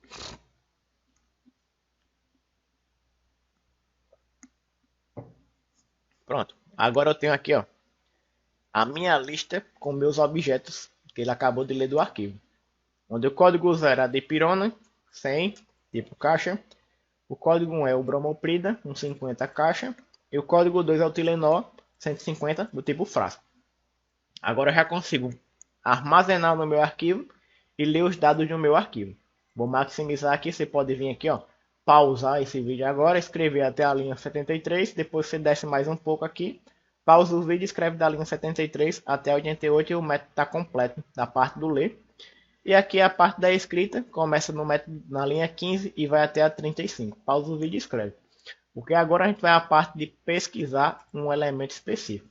Pronto. Agora eu tenho aqui, ó, a minha lista com meus objetos que ele acabou de ler do arquivo. Onde o código 0 é a dipirona, 100, tipo caixa. O código 1 é o bromoprida, 150 caixa. E o código 2 é o Tilenol, 150, do tipo frasco. Agora eu já consigo armazenar no meu arquivo e ler os dados do meu arquivo. Vou maximizar aqui, você pode vir aqui, ó, pausar esse vídeo agora, escrever até a linha 73, depois você desce mais um pouco aqui, pausa o vídeo e escreve da linha 73 até 88 e o método está completo da parte do ler. E aqui a parte da escrita, começa no método na linha 15 e vai até a 35. Pausa o vídeo e escreve. Porque agora a gente vai à parte de pesquisar um elemento específico.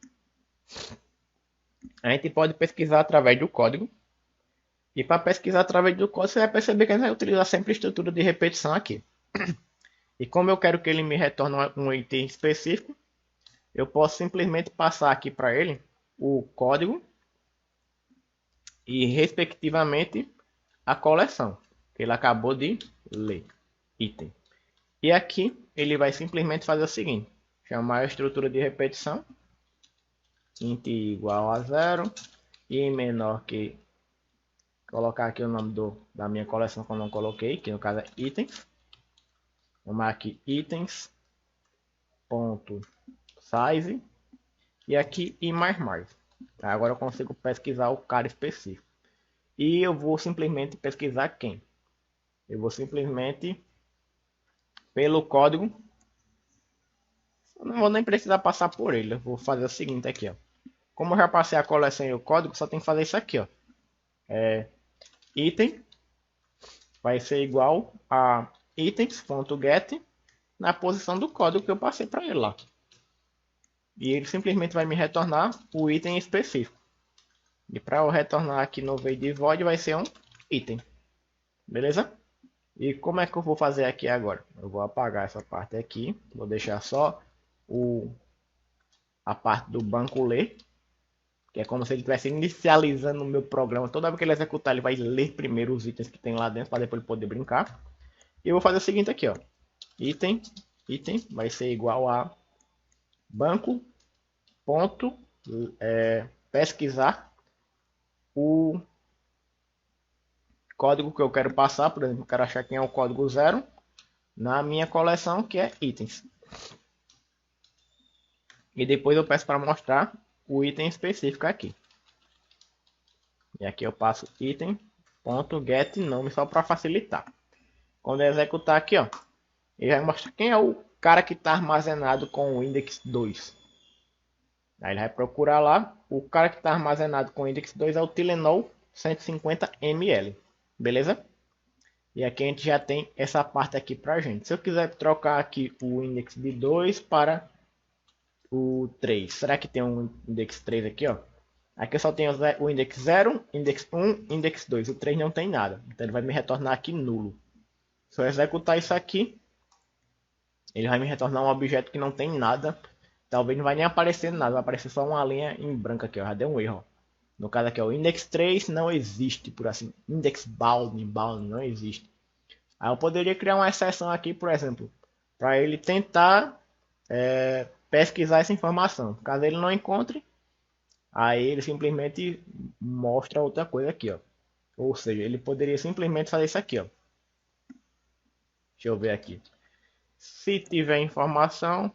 A gente pode pesquisar através do código. E para pesquisar através do código, você vai perceber que a gente vai utilizar sempre a estrutura de repetição aqui. E como eu quero que ele me retorne um item específico, eu posso simplesmente passar aqui para ele o código e respectivamente a coleção que ele acabou de ler, item. E aqui ele vai simplesmente fazer o seguinte: chamar a estrutura de repetição, int igual a 0 e menor que, colocar aqui o nome da minha coleção que eu não coloquei, que no caso é itens. Vamos aqui itens ponto size e aqui i mais. Agora eu consigo pesquisar o cara específico. E eu vou simplesmente pesquisar quem? Eu vou simplesmente, pelo código, eu não vou nem precisar passar por ele. Eu vou fazer o seguinte aqui, ó. Como eu já passei a coleção e o código, só tem que fazer isso aqui, ó. Item vai ser igual a itens.get na posição do código que eu passei para ele lá. E ele simplesmente vai me retornar o item específico. E para eu retornar aqui no void void vai ser um item. Beleza? E como é que eu vou fazer aqui agora? Eu vou apagar essa parte aqui. Vou deixar só a parte do banco ler. Que é como se ele estivesse inicializando o meu programa. Toda vez que ele executar, ele vai ler primeiro os itens que tem lá dentro. Para depois ele poder brincar. E eu vou fazer o seguinte aqui, ó. Item vai ser igual a banco ponto pesquisar o código que eu quero passar. Por exemplo, eu quero achar quem é o código 0 na minha coleção, que é itens. E depois eu peço para mostrar o item específico aqui. E aqui eu passo item.getNome só para facilitar. Quando eu executar aqui, ó, ele vai mostrar quem é o cara que está armazenado com o index 2. Aí ele vai procurar lá. O cara que está armazenado com o index 2 é o Tylenol 150 ml. Beleza? E aqui a gente já tem essa parte aqui pra gente. Se eu quiser trocar aqui o index de 2 para o 3. Será que tem um index 3 aqui, ó? Aqui eu só tenho o index 0, index 1, index 2. O 3 não tem nada. Então ele vai me retornar aqui nulo. Se eu executar isso aqui, ele vai me retornar um objeto que não tem nada. Talvez não vai nem aparecer nada. Vai aparecer só uma linha em branco aqui, ó. Já deu um erro, ó. No caso aqui, ó, o index 3 não existe, por assim. Index bound não existe. Aí eu poderia criar uma exceção aqui, por exemplo, para ele tentar pesquisar essa informação. Caso ele não encontre, aí ele simplesmente mostra outra coisa aqui, ó. Ou seja, ele poderia simplesmente fazer isso aqui, ó. Deixa eu ver aqui. Se tiver informação,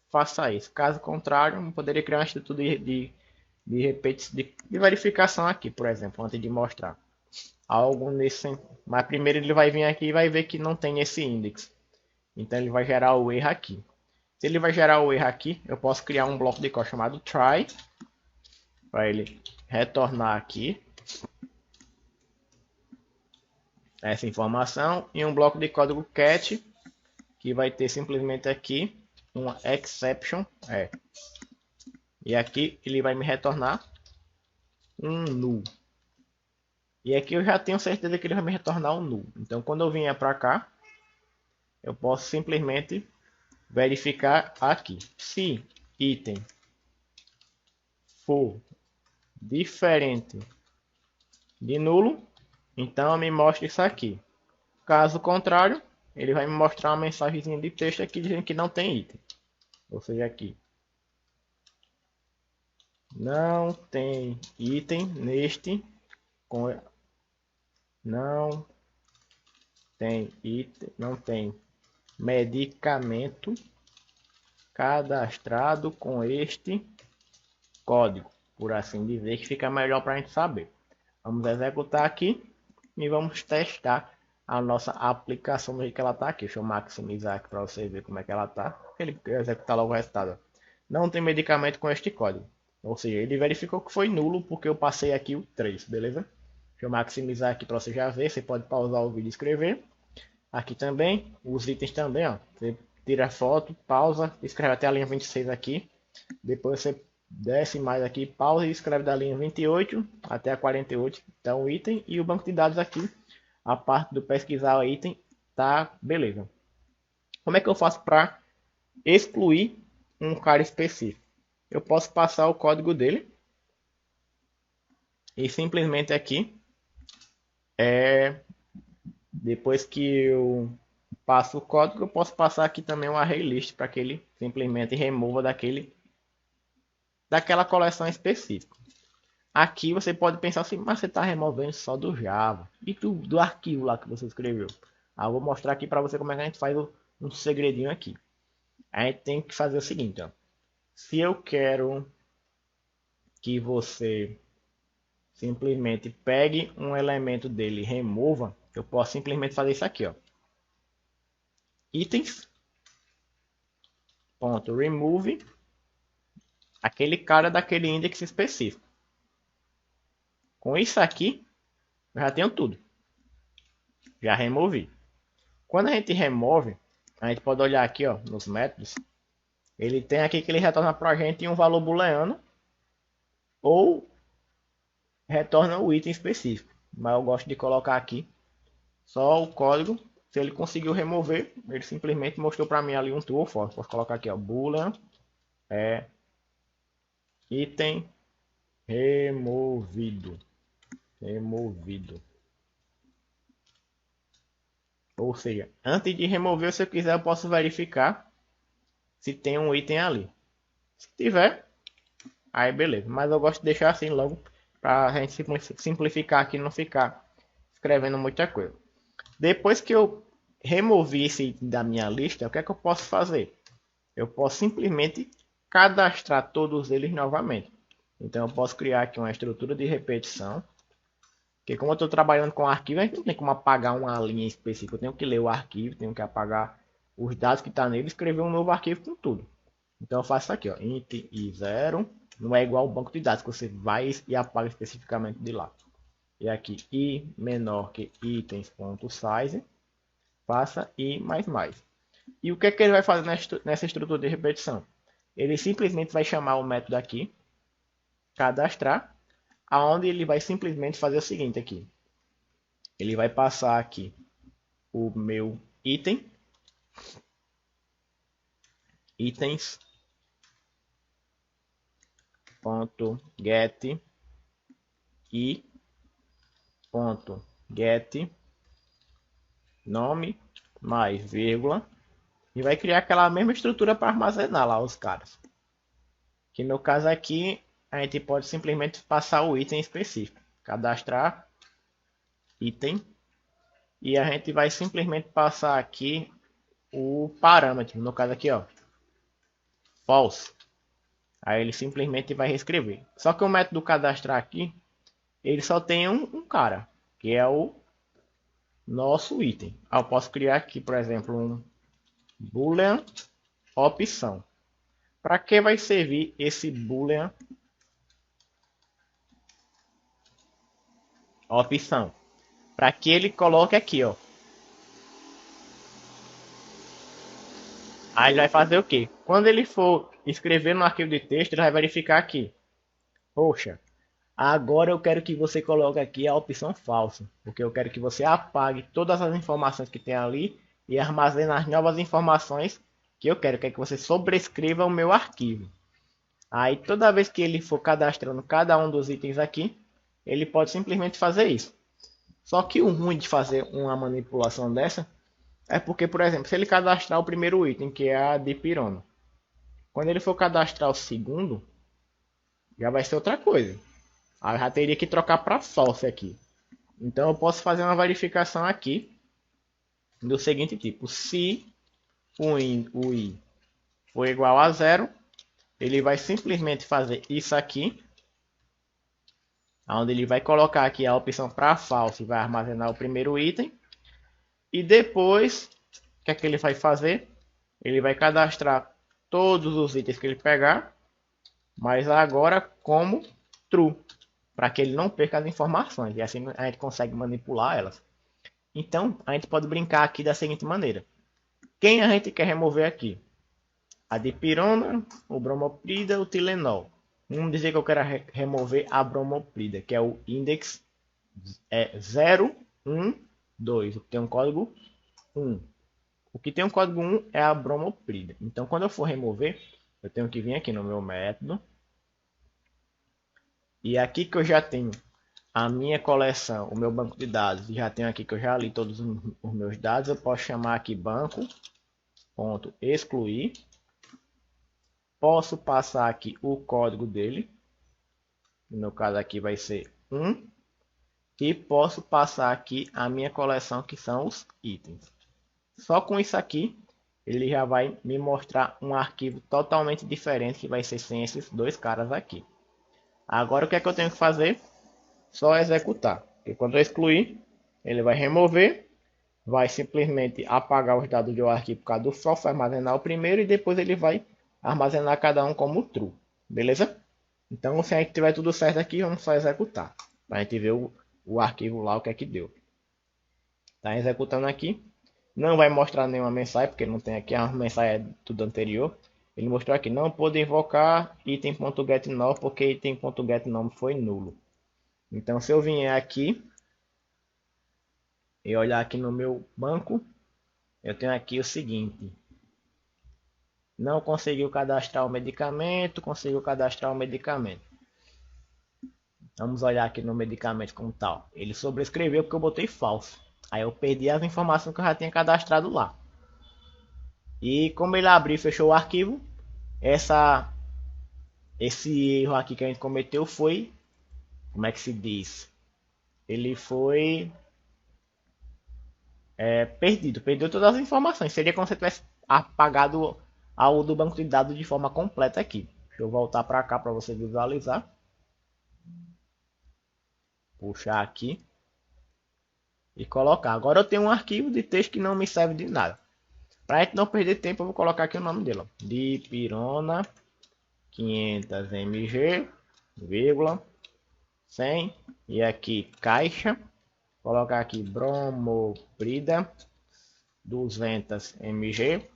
faça isso. Caso contrário, eu poderia criar uma estrutura de verificação aqui, por exemplo, antes de mostrar algo nesse. Mas primeiro ele vai vir aqui e vai ver que não tem esse index. Então ele vai gerar o erro aqui. Se ele vai gerar o erro aqui, eu posso criar um bloco de código chamado try para ele retornar aqui essa informação e um bloco de código cat que vai ter simplesmente aqui uma exception e aqui ele vai me retornar um null. E aqui eu já tenho certeza que ele vai me retornar um null. Então quando eu vier para cá, eu posso simplesmente verificar aqui. Se item for diferente de nulo, então me mostra isso aqui. Caso contrário, ele vai me mostrar uma mensagem de texto aqui dizendo que não tem item. Ou seja, aqui não tem item neste não tem item, não tem medicamento cadastrado com este código, por assim dizer, que fica melhor para a gente saber. Vamos executar aqui e vamos testar a nossa aplicação do jeito que ela está aqui. Deixa eu maximizar aqui para você ver como é que ela está. Ele executar logo o resultado. Não tem medicamento com este código. Ou seja, ele verificou que foi nulo porque eu passei aqui o 3, beleza? Deixa eu maximizar aqui para você já ver. Você pode pausar o vídeo e escrever. Aqui também, os itens também, ó. Você tira a foto, pausa, escreve até a linha 26 aqui. Depois você desce mais aqui, pausa e escreve da linha 28 até a 48. Então o item e o banco de dados aqui. A parte do pesquisar o item tá beleza. Como é que eu faço para excluir um cara específico? Eu posso passar o código dele e simplesmente aqui depois que eu passo o código, eu posso passar aqui também um array list para que ele simplesmente remova daquela coleção específica. Aqui você pode pensar assim, mas você está removendo só do Java e do arquivo lá que você escreveu. Eu vou mostrar aqui para você como é que a gente faz um segredinho aqui. A gente tem que fazer o seguinte, ó. Se eu quero que você simplesmente pegue um elemento dele e remova, eu posso simplesmente fazer isso aqui, ó. Itens.remove aquele cara daquele index específico. Com isso aqui, eu já tenho tudo. Já removi. Quando a gente remove, a gente pode olhar aqui, ó, nos métodos. Ele tem aqui que ele retorna para a gente um valor booleano ou retorna o item específico. Mas eu gosto de colocar aqui só o código. Se ele conseguiu remover, ele simplesmente mostrou para mim ali um true ou false. Posso colocar aqui, ó, boolean item removido. Ou seja, antes de remover, se eu quiser, eu posso verificar se tem um item ali. Se tiver, aí beleza. Mas eu gosto de deixar assim logo para a gente simplificar aqui, não ficar escrevendo muita coisa. Depois que eu removi esse item da minha lista, o que é que eu posso fazer? Eu posso simplesmente cadastrar todos eles novamente. Então eu posso criar aqui uma estrutura de repetição Porque como eu estou trabalhando com arquivo, a gente não tem como apagar uma linha específica. Eu tenho que ler o arquivo, tenho que apagar os dados que está nele e escrever um novo arquivo com tudo. Então eu faço isso aqui, ó, int i0, não é igual ao banco de dados, que você vai e apaga especificamente de lá. E aqui i menor que itens.size, faça i mais mais. E o que é que ele vai fazer nessa estrutura de repetição? Ele simplesmente vai chamar o método aqui, cadastrar, aonde ele vai simplesmente fazer o seguinte aqui. Ele vai passar aqui o meu item, itens, ponto get e ponto get nome mais vírgula e vai criar aquela mesma estrutura para armazenar lá os caras. Que no caso aqui a gente pode simplesmente passar o item específico, cadastrar item e a gente vai simplesmente passar aqui o parâmetro, no caso aqui ó, false. Aí ele simplesmente vai reescrever. Só que o método cadastrar aqui, ele só tem um cara, que é o nosso item. Eu posso criar aqui, por exemplo, um boolean opção. Para que vai servir esse boolean opção? Para que ele coloque aqui, ó. Aí ele vai fazer o quê? Quando ele for escrever no arquivo de texto, ele vai verificar aqui. Poxa, agora eu quero que você coloque aqui a opção falsa, porque eu quero que você apague todas as informações que tem ali e armazene as novas informações que eu quero. Que você sobrescreva o meu arquivo. Aí toda vez que ele for cadastrando cada um dos itens aqui, ele pode simplesmente fazer isso. Só que o ruim de fazer uma manipulação dessa é porque, por exemplo, se ele cadastrar o primeiro item, que é a dipirona, quando ele for cadastrar o segundo, já vai ser outra coisa. Aí eu já teria que trocar para false aqui. Então eu posso fazer uma verificação aqui do seguinte tipo: se o i for igual a 0, ele vai simplesmente fazer isso aqui, onde ele vai colocar aqui a opção para false e vai armazenar o primeiro item. E depois, o que é que ele vai fazer? Ele vai cadastrar todos os itens que ele pegar, mas agora como true, para que ele não perca as informações. E assim a gente consegue manipular elas. Então, a gente pode brincar aqui da seguinte maneira. Quem a gente quer remover aqui? A dipirona, o bromoprida, o Tilenol. Vamos dizer que eu quero remover a bromoprida, que é o index 0, 1, 2. Tem um código 1. O que tem um código 1 é a bromoprida. Então, quando eu for remover, eu tenho que vir aqui no meu método. E aqui que eu já tenho a minha coleção, o meu banco de dados, já tenho aqui que eu já li todos os meus dados, eu posso chamar aqui banco.excluir. Posso passar aqui o código dele. No caso aqui vai ser 1. E posso passar aqui a minha coleção, que são os itens. Só com isso aqui, ele já vai me mostrar um arquivo totalmente diferente, que vai ser sem esses dois caras aqui. Agora o que é que eu tenho que fazer? Só executar. Porque quando eu excluir, ele vai remover, vai simplesmente apagar os dados do arquivo por causa do false, vai armazenar o primeiro e depois ele vai armazenar cada um como true. Beleza? Então, se a gente tiver tudo certo aqui, vamos só executar. Para a gente ver o arquivo lá, o que é que deu. Está executando aqui. Não vai mostrar nenhuma mensagem, porque não tem aqui a mensagem tudo anterior. Ele mostrou aqui, não pode invocar item.getNome, porque item.getNome foi nulo. Então, se eu vier aqui e olhar aqui no meu banco, eu tenho aqui o seguinte. Não conseguiu cadastrar o medicamento, conseguiu cadastrar o medicamento. Vamos olhar aqui no medicamento como tal. Ele sobrescreveu porque eu botei falso. Aí eu perdi as informações que eu já tinha cadastrado lá. E como ele abriu e fechou o arquivo, esse erro aqui que a gente cometeu foi, como é que se diz? Ele foi perdido, perdeu todas as informações. Seria como se tivesse apagado algo do banco de dados de forma completa aqui. Deixa eu voltar para cá para você visualizar. Puxar aqui. e colocar. Agora eu tenho um arquivo de texto que não me serve de nada. Para a gente não perder tempo, eu vou colocar aqui o nome dele, ó. Dipirona 500 mg, vírgula, 100, e aqui caixa, colocar aqui bromoprida 200 mg,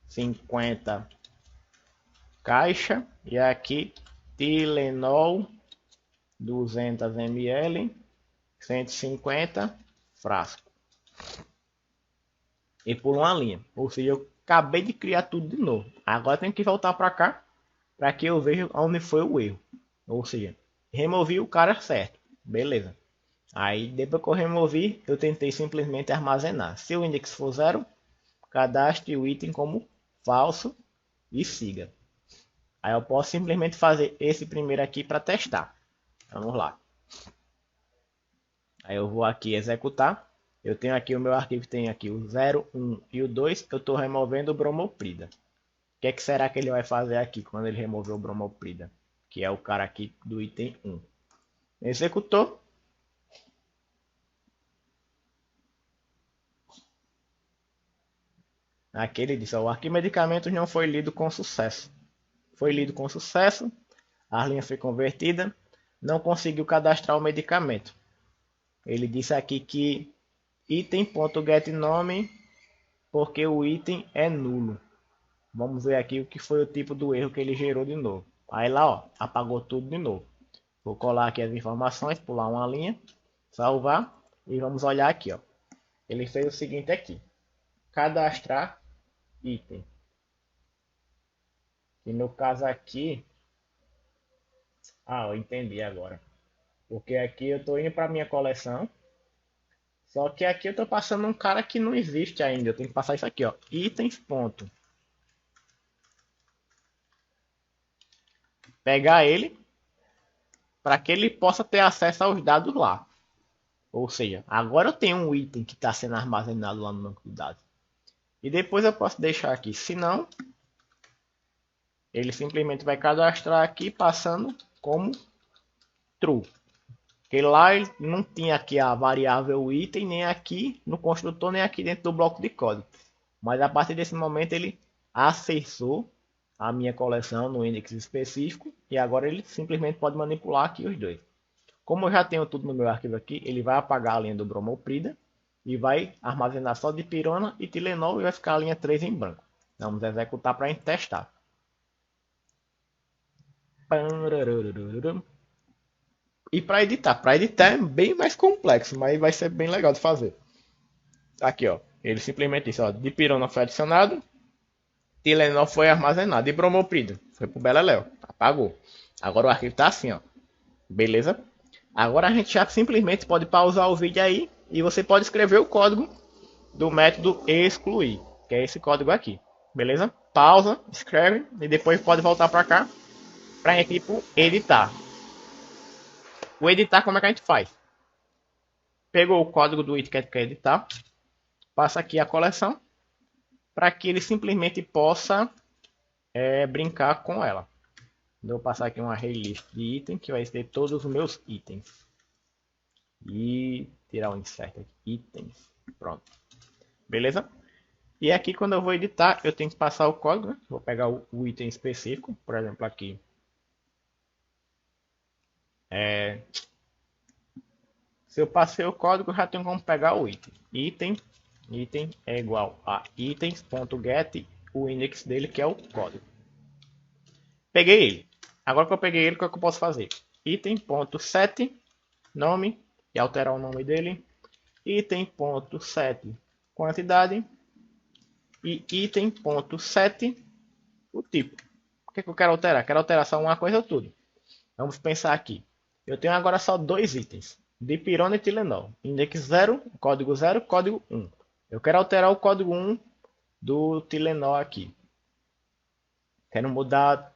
50 caixa, e aqui Tilenol 200 ml, 150 frasco. E por uma linha. Ou seja, eu acabei de criar tudo de novo. Agora tem que voltar para cá para que eu veja onde foi o erro. Ou seja, removi o cara certo. Beleza. Aí depois que eu removi, eu tentei simplesmente armazenar. Se o index for 0, cadastre o item como falso e siga. Aí eu posso simplesmente fazer esse primeiro aqui para testar. Vamos lá. Aí eu vou aqui executar. Eu tenho aqui o meu arquivo, tem aqui o 0, 1 e o 2. Eu estou removendo o bromoprida. O que é que será que ele vai fazer aqui quando ele remover o bromoprida? Que é o cara aqui do item 1. Executou. Aqui ele disse, ó, o arquivo medicamentos não foi lido com sucesso. Foi lido com sucesso. A linha foi convertida. Não conseguiu cadastrar o medicamento. Ele disse aqui que item.getNome porque o item é nulo. Vamos ver aqui o que foi o tipo do erro que ele gerou de novo. Aí lá, ó, apagou tudo de novo. Vou colar aqui as informações, pular uma linha, salvar e vamos olhar aqui, ó. Ele fez o seguinte aqui: cadastrar item. E no caso aqui, eu entendi agora. Porque aqui eu estou indo para minha coleção. Só que aqui eu estou passando um cara que não existe ainda. Eu tenho que passar isso aqui, ó. Itens. Ponto. Pegar ele para que ele possa ter acesso aos dados lá. Ou seja, agora eu tenho um item que está sendo armazenado lá no banco de dados. E depois eu posso deixar aqui. Se não, ele simplesmente vai cadastrar aqui passando como true. Porque lá ele não tinha aqui a variável item, nem aqui no construtor, nem aqui dentro do bloco de código. Mas a partir desse momento ele acessou a minha coleção no index específico e agora ele simplesmente pode manipular aqui os dois. Como eu já tenho tudo no meu arquivo aqui, ele vai apagar a linha do bromoprida e vai armazenar só dipirona e Tilenol e vai ficar a linha 3 em branco. Vamos executar para a gente testar. E para editar é bem mais complexo, mas vai ser bem legal de fazer. Aqui, ó, ele simplesmente disse, ó, dipirona foi adicionado, Tilenol foi armazenado e bromoprida foi pro beleléu, apagou. Agora o arquivo tá assim, ó, beleza? Agora a gente já simplesmente pode pausar o vídeo aí e você pode escrever o código do método excluir, que é esse código aqui, beleza? Pausa, escreve e depois pode voltar para cá para a gente ir pro editar. O editar, como é que a gente faz? Pegou o código do item que a gente quer editar, passa aqui a coleção para que ele simplesmente possa brincar com ela. Vou passar aqui uma array list de item que vai ter todos os meus itens. E tirar o insert aqui, itens. Pronto. Beleza? E aqui quando eu vou editar, eu tenho que passar o código, né? Vou pegar o item específico, por exemplo aqui. Se eu passei o código, já tenho como pegar o item. Item é igual a itens.get, o index dele que é o código. Peguei ele. Agora que eu peguei ele, o que eu posso fazer? Item.set, nome, e alterar o nome dele. Item.set, quantidade. E item.set, o tipo. O que eu quero alterar? Quero alterar só uma coisa ou tudo. Vamos pensar aqui. Eu tenho agora só dois itens. Dipirona e Tilenol. Index 0, código 0, código 1. Eu quero alterar o código 1 do Tilenol aqui. Quero mudar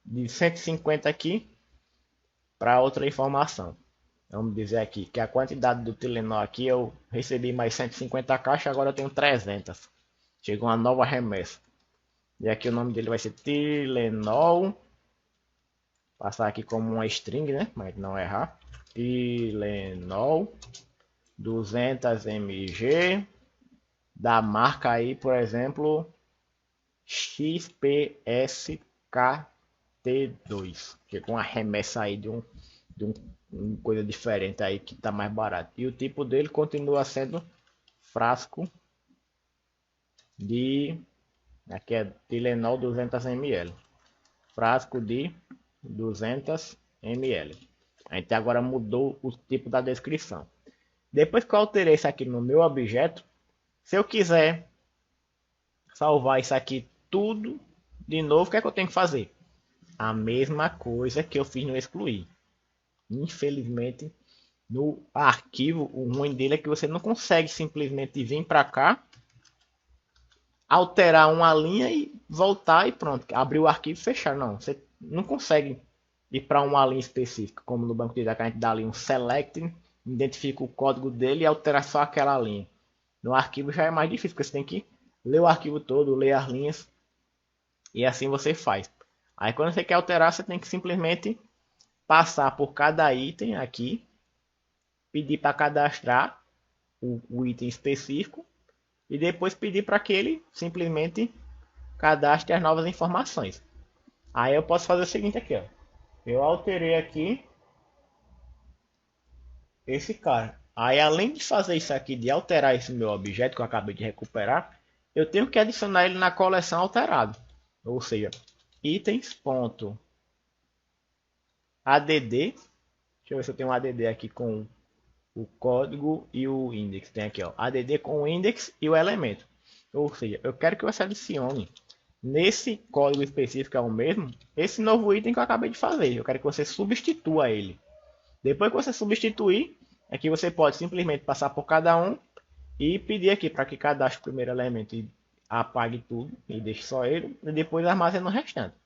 de 150 aqui para outra informação. Vamos dizer aqui que a quantidade do Tilenol aqui eu recebi mais 150 caixas, agora eu tenho 300. Chegou uma nova remessa. E aqui o nome dele vai ser Tilenol. Passar aqui como uma string, né? Mas não errar. Tilenol 200 mg da marca aí, por exemplo, XPSKT2, que é com a remessa aí de uma coisa diferente aí que tá mais barato. E o tipo dele continua sendo frasco de, aqui é Tilenol 200 ml, frasco de 200 ml. A gente agora mudou o tipo da descrição. Depois que eu alterei isso aqui no meu objeto, se eu quiser salvar isso aqui tudo de novo, o que é que eu tenho que fazer? A mesma coisa que eu fiz no excluir. Infelizmente, no arquivo, o ruim dele é que você não consegue simplesmente vir para cá, alterar uma linha e voltar e pronto, abrir o arquivo e fechar. Não, você não consegue ir para uma linha específica, como no banco de dados, que a gente dá ali um select, identifica o código dele e alterar só aquela linha. No arquivo já é mais difícil, porque você tem que ler o arquivo todo, ler as linhas, e assim você faz. Aí quando você quer alterar, você tem que simplesmente passar por cada item aqui, pedir para cadastrar o item específico e depois pedir para que ele simplesmente cadastre as novas informações. Aí eu posso fazer o seguinte aqui, ó. Eu alterei aqui esse cara. Aí além de fazer isso aqui, de alterar esse meu objeto que eu acabei de recuperar, eu tenho que adicionar ele na coleção alterado. Ou seja, itens.add. Deixa eu ver se eu tenho um add aqui com o código e o index. Tem aqui, ó, add com o index e o elemento. Ou seja, eu quero que você adicione nesse código específico é o mesmo, esse novo item que eu acabei de fazer. Eu quero que você substitua ele. Depois que você substituir, aqui você pode simplesmente passar por cada um e pedir aqui para que cadastre o primeiro elemento e apague tudo e deixe só ele e depois armazene o restante.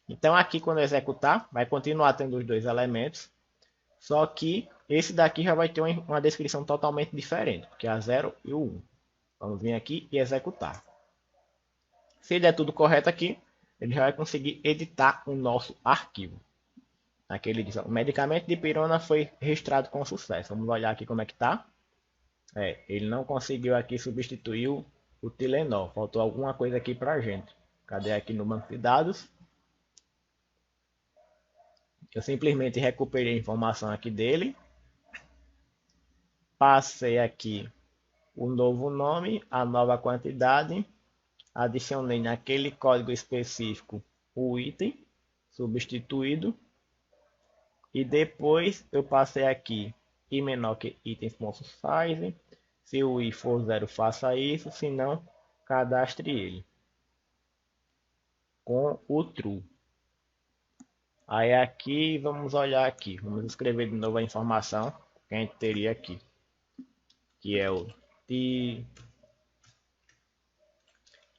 Então aqui quando executar, vai continuar tendo os dois elementos, só que esse daqui já vai ter uma descrição totalmente diferente, que é a 0 e o 1. Vamos vir aqui e executar. Se der tudo correto aqui, ele já vai conseguir editar o nosso arquivo. Aqui ele diz, ó, o medicamento de pirona foi registrado com sucesso. Vamos olhar aqui como é que tá. Ele não conseguiu aqui substituir o Tilenol. Faltou alguma coisa aqui pra gente. Cadê aqui no banco de dados? Eu simplesmente recuperei a informação aqui dele. Passei aqui o novo nome, a nova quantidade. Adicionei naquele código específico o item substituído. E depois eu passei aqui i menor que itens.size. Se o i for 0, faça isso. Se não, cadastre ele com o true. Aí aqui, vamos olhar aqui. Vamos escrever de novo a informação que a gente teria aqui. Que é o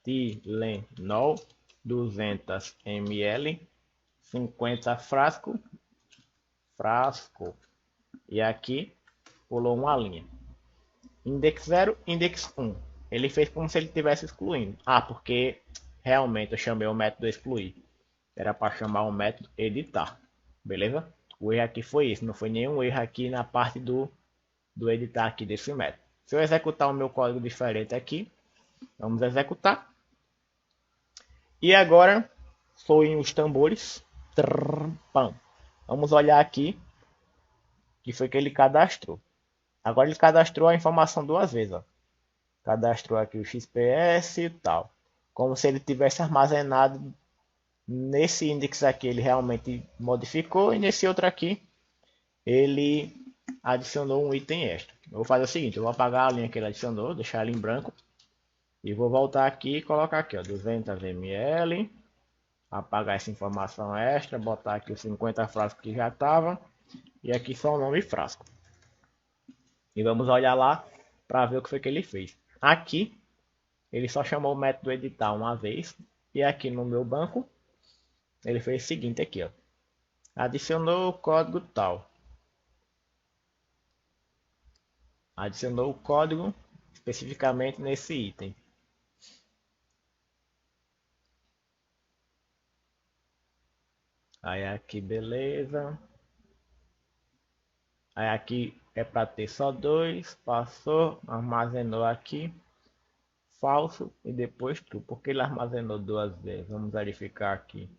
Tilenol 200 ml, 50 frasco. E aqui pulou uma linha. Index 0, index 1. Ele fez como se ele estivesse excluindo. Ah, porque realmente eu chamei o método excluir. Era para chamar o método editar. Beleza? O erro aqui foi isso. Não foi nenhum erro aqui na parte do editar aqui desse método. Se eu executar o meu código diferente aqui, vamos executar. E agora, soem os tambores. Pam. Vamos olhar aqui que foi que ele cadastrou. Agora ele cadastrou a informação duas vezes. Ó. Cadastrou aqui o XPS e tal. Como se ele tivesse armazenado nesse índice aqui. Ele realmente modificou. E nesse outro aqui ele adicionou um item extra. Eu vou fazer o seguinte. Eu vou apagar a linha que ele adicionou. Deixar ela em branco. E vou voltar aqui e colocar aqui. Ó, 200 ml. Apagar essa informação extra. Botar aqui os 50 frascos que já estava. E aqui só o nome frasco. E vamos olhar lá para ver o que foi que ele fez. Aqui, ele só chamou o método editar uma vez. E aqui no meu banco, ele fez o seguinte aqui, ó. Adicionou o código tal. Adicionou o código especificamente nesse item. Aí aqui, beleza. Aí aqui é para ter só 2, passou, armazenou aqui, falso e depois true. Porque ele armazenou duas vezes? Vamos verificar aqui.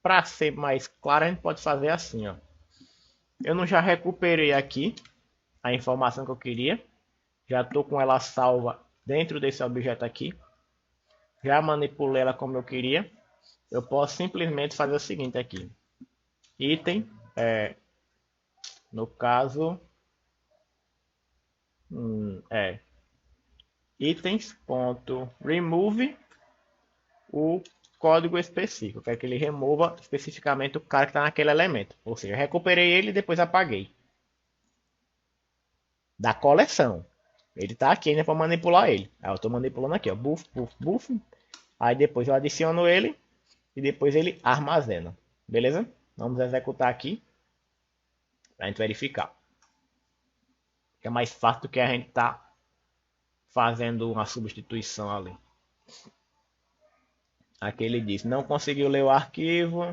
Para ser mais claro, a gente pode fazer assim, ó. Eu não já recuperei aqui a informação que eu queria. Já estou com ela salva dentro desse objeto aqui. Já manipulei ela como eu queria. Eu posso simplesmente fazer o seguinte aqui. Item, no caso, itens.remove o código específico. Eu quero que ele remova especificamente o cara que está naquele elemento. Ou seja, eu recuperei ele e depois apaguei. Da coleção. Ele está aqui ainda para manipular ele. Aí eu estou manipulando aqui, ó. Buff, buff, buff. Aí depois eu adiciono ele e depois ele armazena. Beleza? Vamos executar aqui para a gente verificar. É mais fácil do que a gente tá fazendo uma substituição ali. Aqui ele diz, não conseguiu ler o arquivo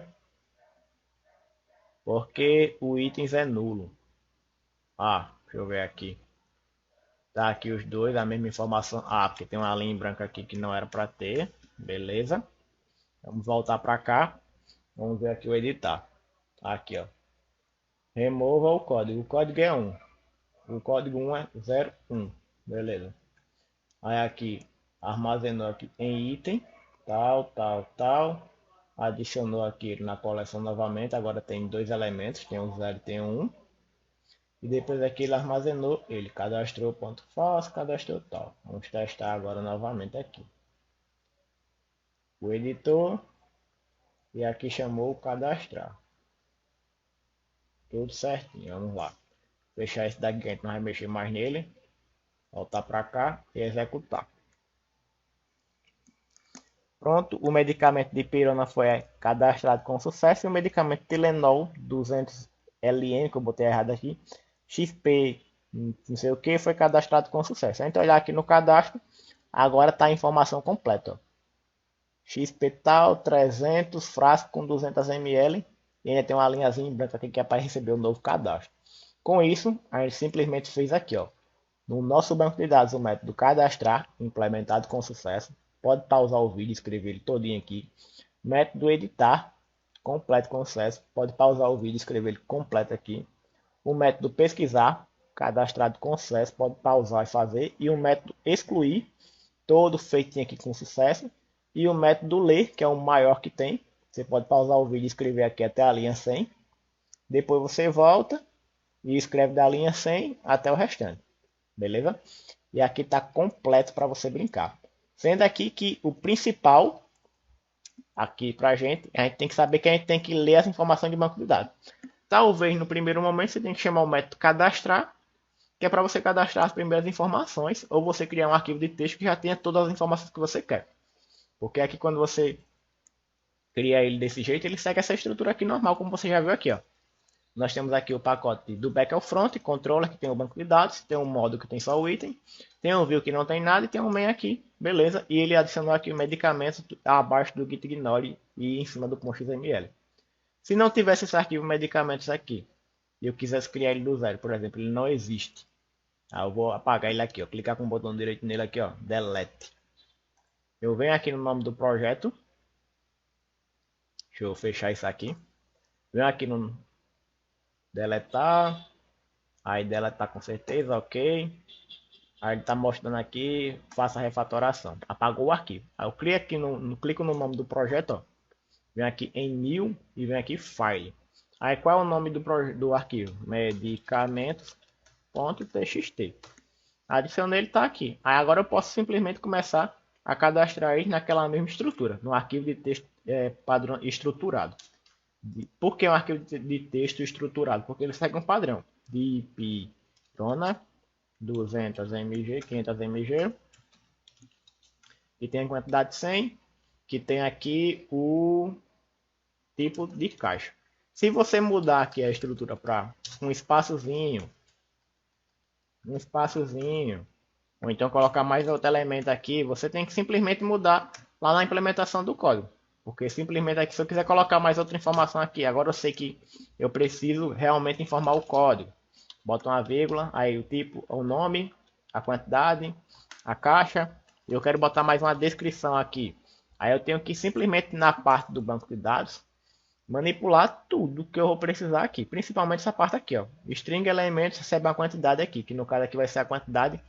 porque o itens é nulo. Ah, deixa eu ver aqui. Tá aqui os dois, a mesma informação. Ah, porque tem uma linha em branco aqui que não era para ter. Beleza. Vamos voltar para cá. Vamos ver aqui o editar. Aqui, ó. Remova o código. O código é 1. O código 1 é 01. Beleza. Aí aqui, armazenou aqui em item. Tal, tal, tal. Adicionou aqui na coleção novamente. Agora tem dois elementos. Tem o 0 e tem o 1. E depois aqui ele armazenou. Ele cadastrou ponto falso, cadastrou tal. Vamos testar agora novamente aqui. O editor. E aqui chamou o cadastrar. Tudo certinho. Vamos lá. Fechar esse daqui que a gente não vai mexer mais nele. Voltar para cá e executar. Pronto, o medicamento de pirona foi cadastrado com sucesso. E o medicamento Tilenol 200LN, que eu botei errado aqui, XP, não sei o que, foi cadastrado com sucesso. A gente olhar aqui no cadastro, agora está a informação completa. Ó. XP tal, 300, frasco com 200 ml. E ainda tem uma linhazinha em branco aqui que é para receber o novo cadastro. Com isso, a gente simplesmente fez aqui, ó. No nosso banco de dados, o método cadastrar, implementado com sucesso. Pode pausar o vídeo e escrever ele todinho aqui. Método editar, completo com sucesso. Pode pausar o vídeo e escrever ele completo aqui. O método pesquisar, cadastrado com sucesso. Pode pausar e fazer. E o método excluir, todo feitinho aqui com sucesso. E o método ler, que é o maior que tem. Você pode pausar o vídeo e escrever aqui até a linha 100. Depois você volta e escreve da linha 100 até o restante. Beleza? E aqui está completo para você brincar. Sendo aqui que o principal aqui para a gente tem que saber que a gente tem que ler as informações de banco de dados. Talvez no primeiro momento você tem que chamar o método cadastrar, que é para você cadastrar as primeiras informações, ou você criar um arquivo de texto que já tenha todas as informações que você quer. Porque aqui quando você cria ele desse jeito, ele segue essa estrutura aqui normal, como você já viu aqui, ó. Nós temos aqui o pacote do back ao front, controller que tem o banco de dados, tem um modo que tem só o item, tem um view que não tem nada e tem um main aqui, beleza? E ele adicionou aqui o medicamento abaixo do git ignore e em cima do .xml. Se não tivesse esse arquivo medicamentos aqui, e eu quisesse criar ele do zero, por exemplo, ele não existe. Aí eu vou apagar ele aqui, ó, clicar com o botão direito nele aqui, ó, delete. Eu venho aqui no nome do projeto, deixa eu fechar isso aqui, venho aqui no deletar, aí deletar com certeza, ok. Aí ele está mostrando aqui, faça a refatoração, apagou o arquivo. Aí eu clico aqui clico no nome do projeto, ó. Vem aqui em new e vem aqui file. Aí qual é o nome do arquivo? Medicamentos.txt. Adicionei, ele está aqui. Aí agora eu posso simplesmente começar a cadastrar ele naquela mesma estrutura, no arquivo de texto padrão estruturado. Por que um arquivo de texto estruturado? Porque ele segue um padrão de pirona 200 mg, 500 mg, e tem a quantidade 100, que tem aqui o tipo de caixa. Se você mudar aqui a estrutura para um espaçozinho, ou então colocar mais outro elemento aqui, você tem que simplesmente mudar lá na implementação do código. Porque simplesmente aqui, se eu quiser colocar mais outra informação aqui, agora eu sei que eu preciso realmente informar o código. Bota uma vírgula, aí o tipo, o nome, a quantidade, a caixa. Eu quero botar mais uma descrição aqui. Aí eu tenho que simplesmente na parte do banco de dados manipular tudo que eu vou precisar aqui, principalmente essa parte aqui, ó. String elementos recebe uma quantidade aqui, que no caso aqui vai ser a quantidade,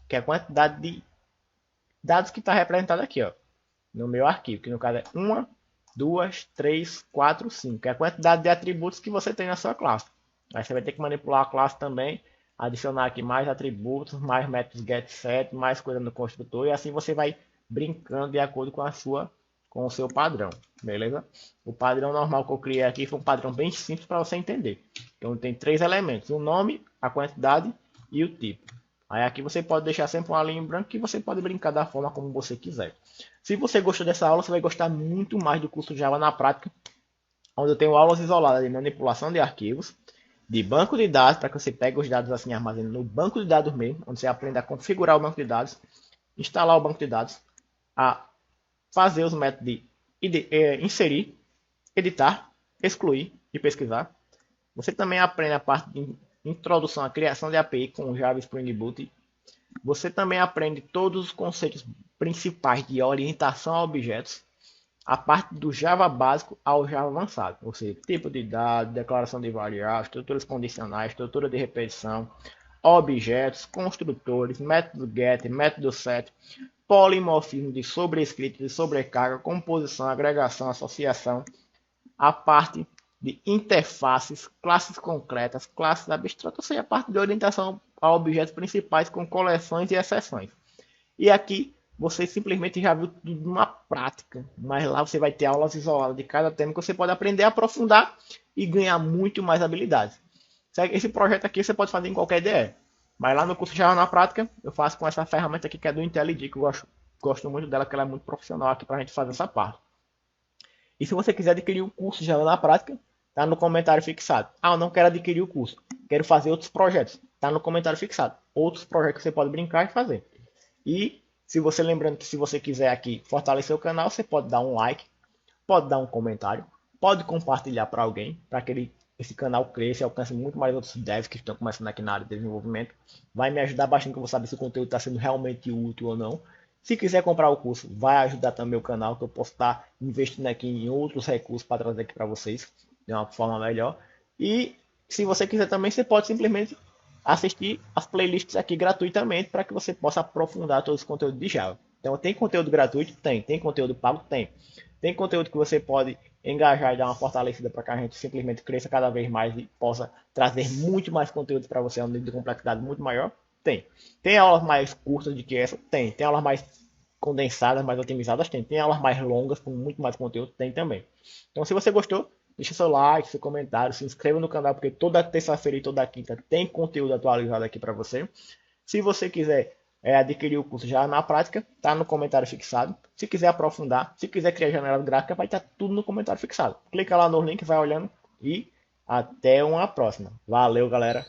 que é a quantidade de dados que está representado aqui, ó, no meu arquivo, que no caso é 1, 2, 3, 4, 5, que é a quantidade de atributos que você tem na sua classe. Aí você vai ter que manipular a classe também, adicionar aqui mais atributos, mais métodos getSet, mais coisa no construtor, e assim você vai brincando de acordo com o seu padrão, beleza? O padrão normal que eu criei aqui foi um padrão bem simples para você entender. Então tem três elementos: o nome, a quantidade e o tipo. Aí aqui você pode deixar sempre uma linha em branco que você pode brincar da forma como você quiser. Se você gostou dessa aula, você vai gostar muito mais do curso Java na prática, onde eu tenho aulas isoladas de manipulação de arquivos, de banco de dados, para que você pegue os dados assim e armazene no banco de dados mesmo, onde você aprende a configurar o banco de dados, instalar o banco de dados, a fazer os métodos de inserir, editar, excluir e pesquisar. Você também aprende a parte de introdução à criação de API com Java Spring Boot. Você também aprende todos os conceitos principais de orientação a objetos, a parte do Java básico ao Java avançado, ou seja, tipo de dado, declaração de variáveis, estruturas condicionais, estrutura de repetição, objetos, construtores, método get, método set, polimorfismo de sobrescrito, de sobrecarga, composição, agregação, associação, a parte de interfaces, classes concretas, classes abstratas, ou seja, a parte de orientação a objetos principais com coleções e exceções. E aqui você simplesmente já viu tudo numa prática, mas lá você vai ter aulas isoladas de cada tema que você pode aprender a aprofundar e ganhar muito mais habilidades. Esse projeto aqui você pode fazer em qualquer IDE, mas lá no curso Java na prática eu faço com essa ferramenta aqui que é do IntelliJ, que eu gosto muito dela, que ela é muito profissional aqui para a gente fazer essa parte. E se você quiser adquirir o curso Java na prática, tá no comentário fixado. Ah, eu não quero adquirir o curso, quero fazer outros projetos. Tá no comentário fixado. Outros projetos que você pode brincar e fazer. E se você lembrando que se você quiser aqui fortalecer o canal, você pode dar um like, pode dar um comentário, pode compartilhar para alguém, para que esse canal cresça e alcance muito mais outros devs que estão começando aqui na área de desenvolvimento. Vai me ajudar bastante que eu vou saber se o conteúdo está sendo realmente útil ou não. Se quiser comprar o curso, vai ajudar também o canal, que eu posso estar investindo aqui em outros recursos para trazer aqui para vocês de uma forma melhor. E se você quiser também, você pode simplesmente assistir as playlists aqui gratuitamente para que você possa aprofundar todo esse conteúdo de Java. Então tem conteúdo gratuito? Tem. Tem conteúdo pago? Tem. Tem conteúdo que você pode engajar e dar uma fortalecida para que a gente simplesmente cresça cada vez mais e possa trazer muito mais conteúdo para você a um nível de complexidade muito maior? Tem. Tem aulas mais curtas do que essa? Tem. Tem aulas mais condensadas, mais otimizadas? Tem. Tem aulas mais longas com muito mais conteúdo? Tem também. Então se você gostou, deixa seu like, seu comentário, se inscreva no canal, porque toda terça-feira e toda quinta tem conteúdo atualizado aqui para você. Se você quiser adquirir o curso já na prática, tá no comentário fixado. Se quiser aprofundar, se quiser criar janela gráfica, vai estar tudo no comentário fixado. Clica lá no link, vai olhando e até uma próxima. Valeu, galera!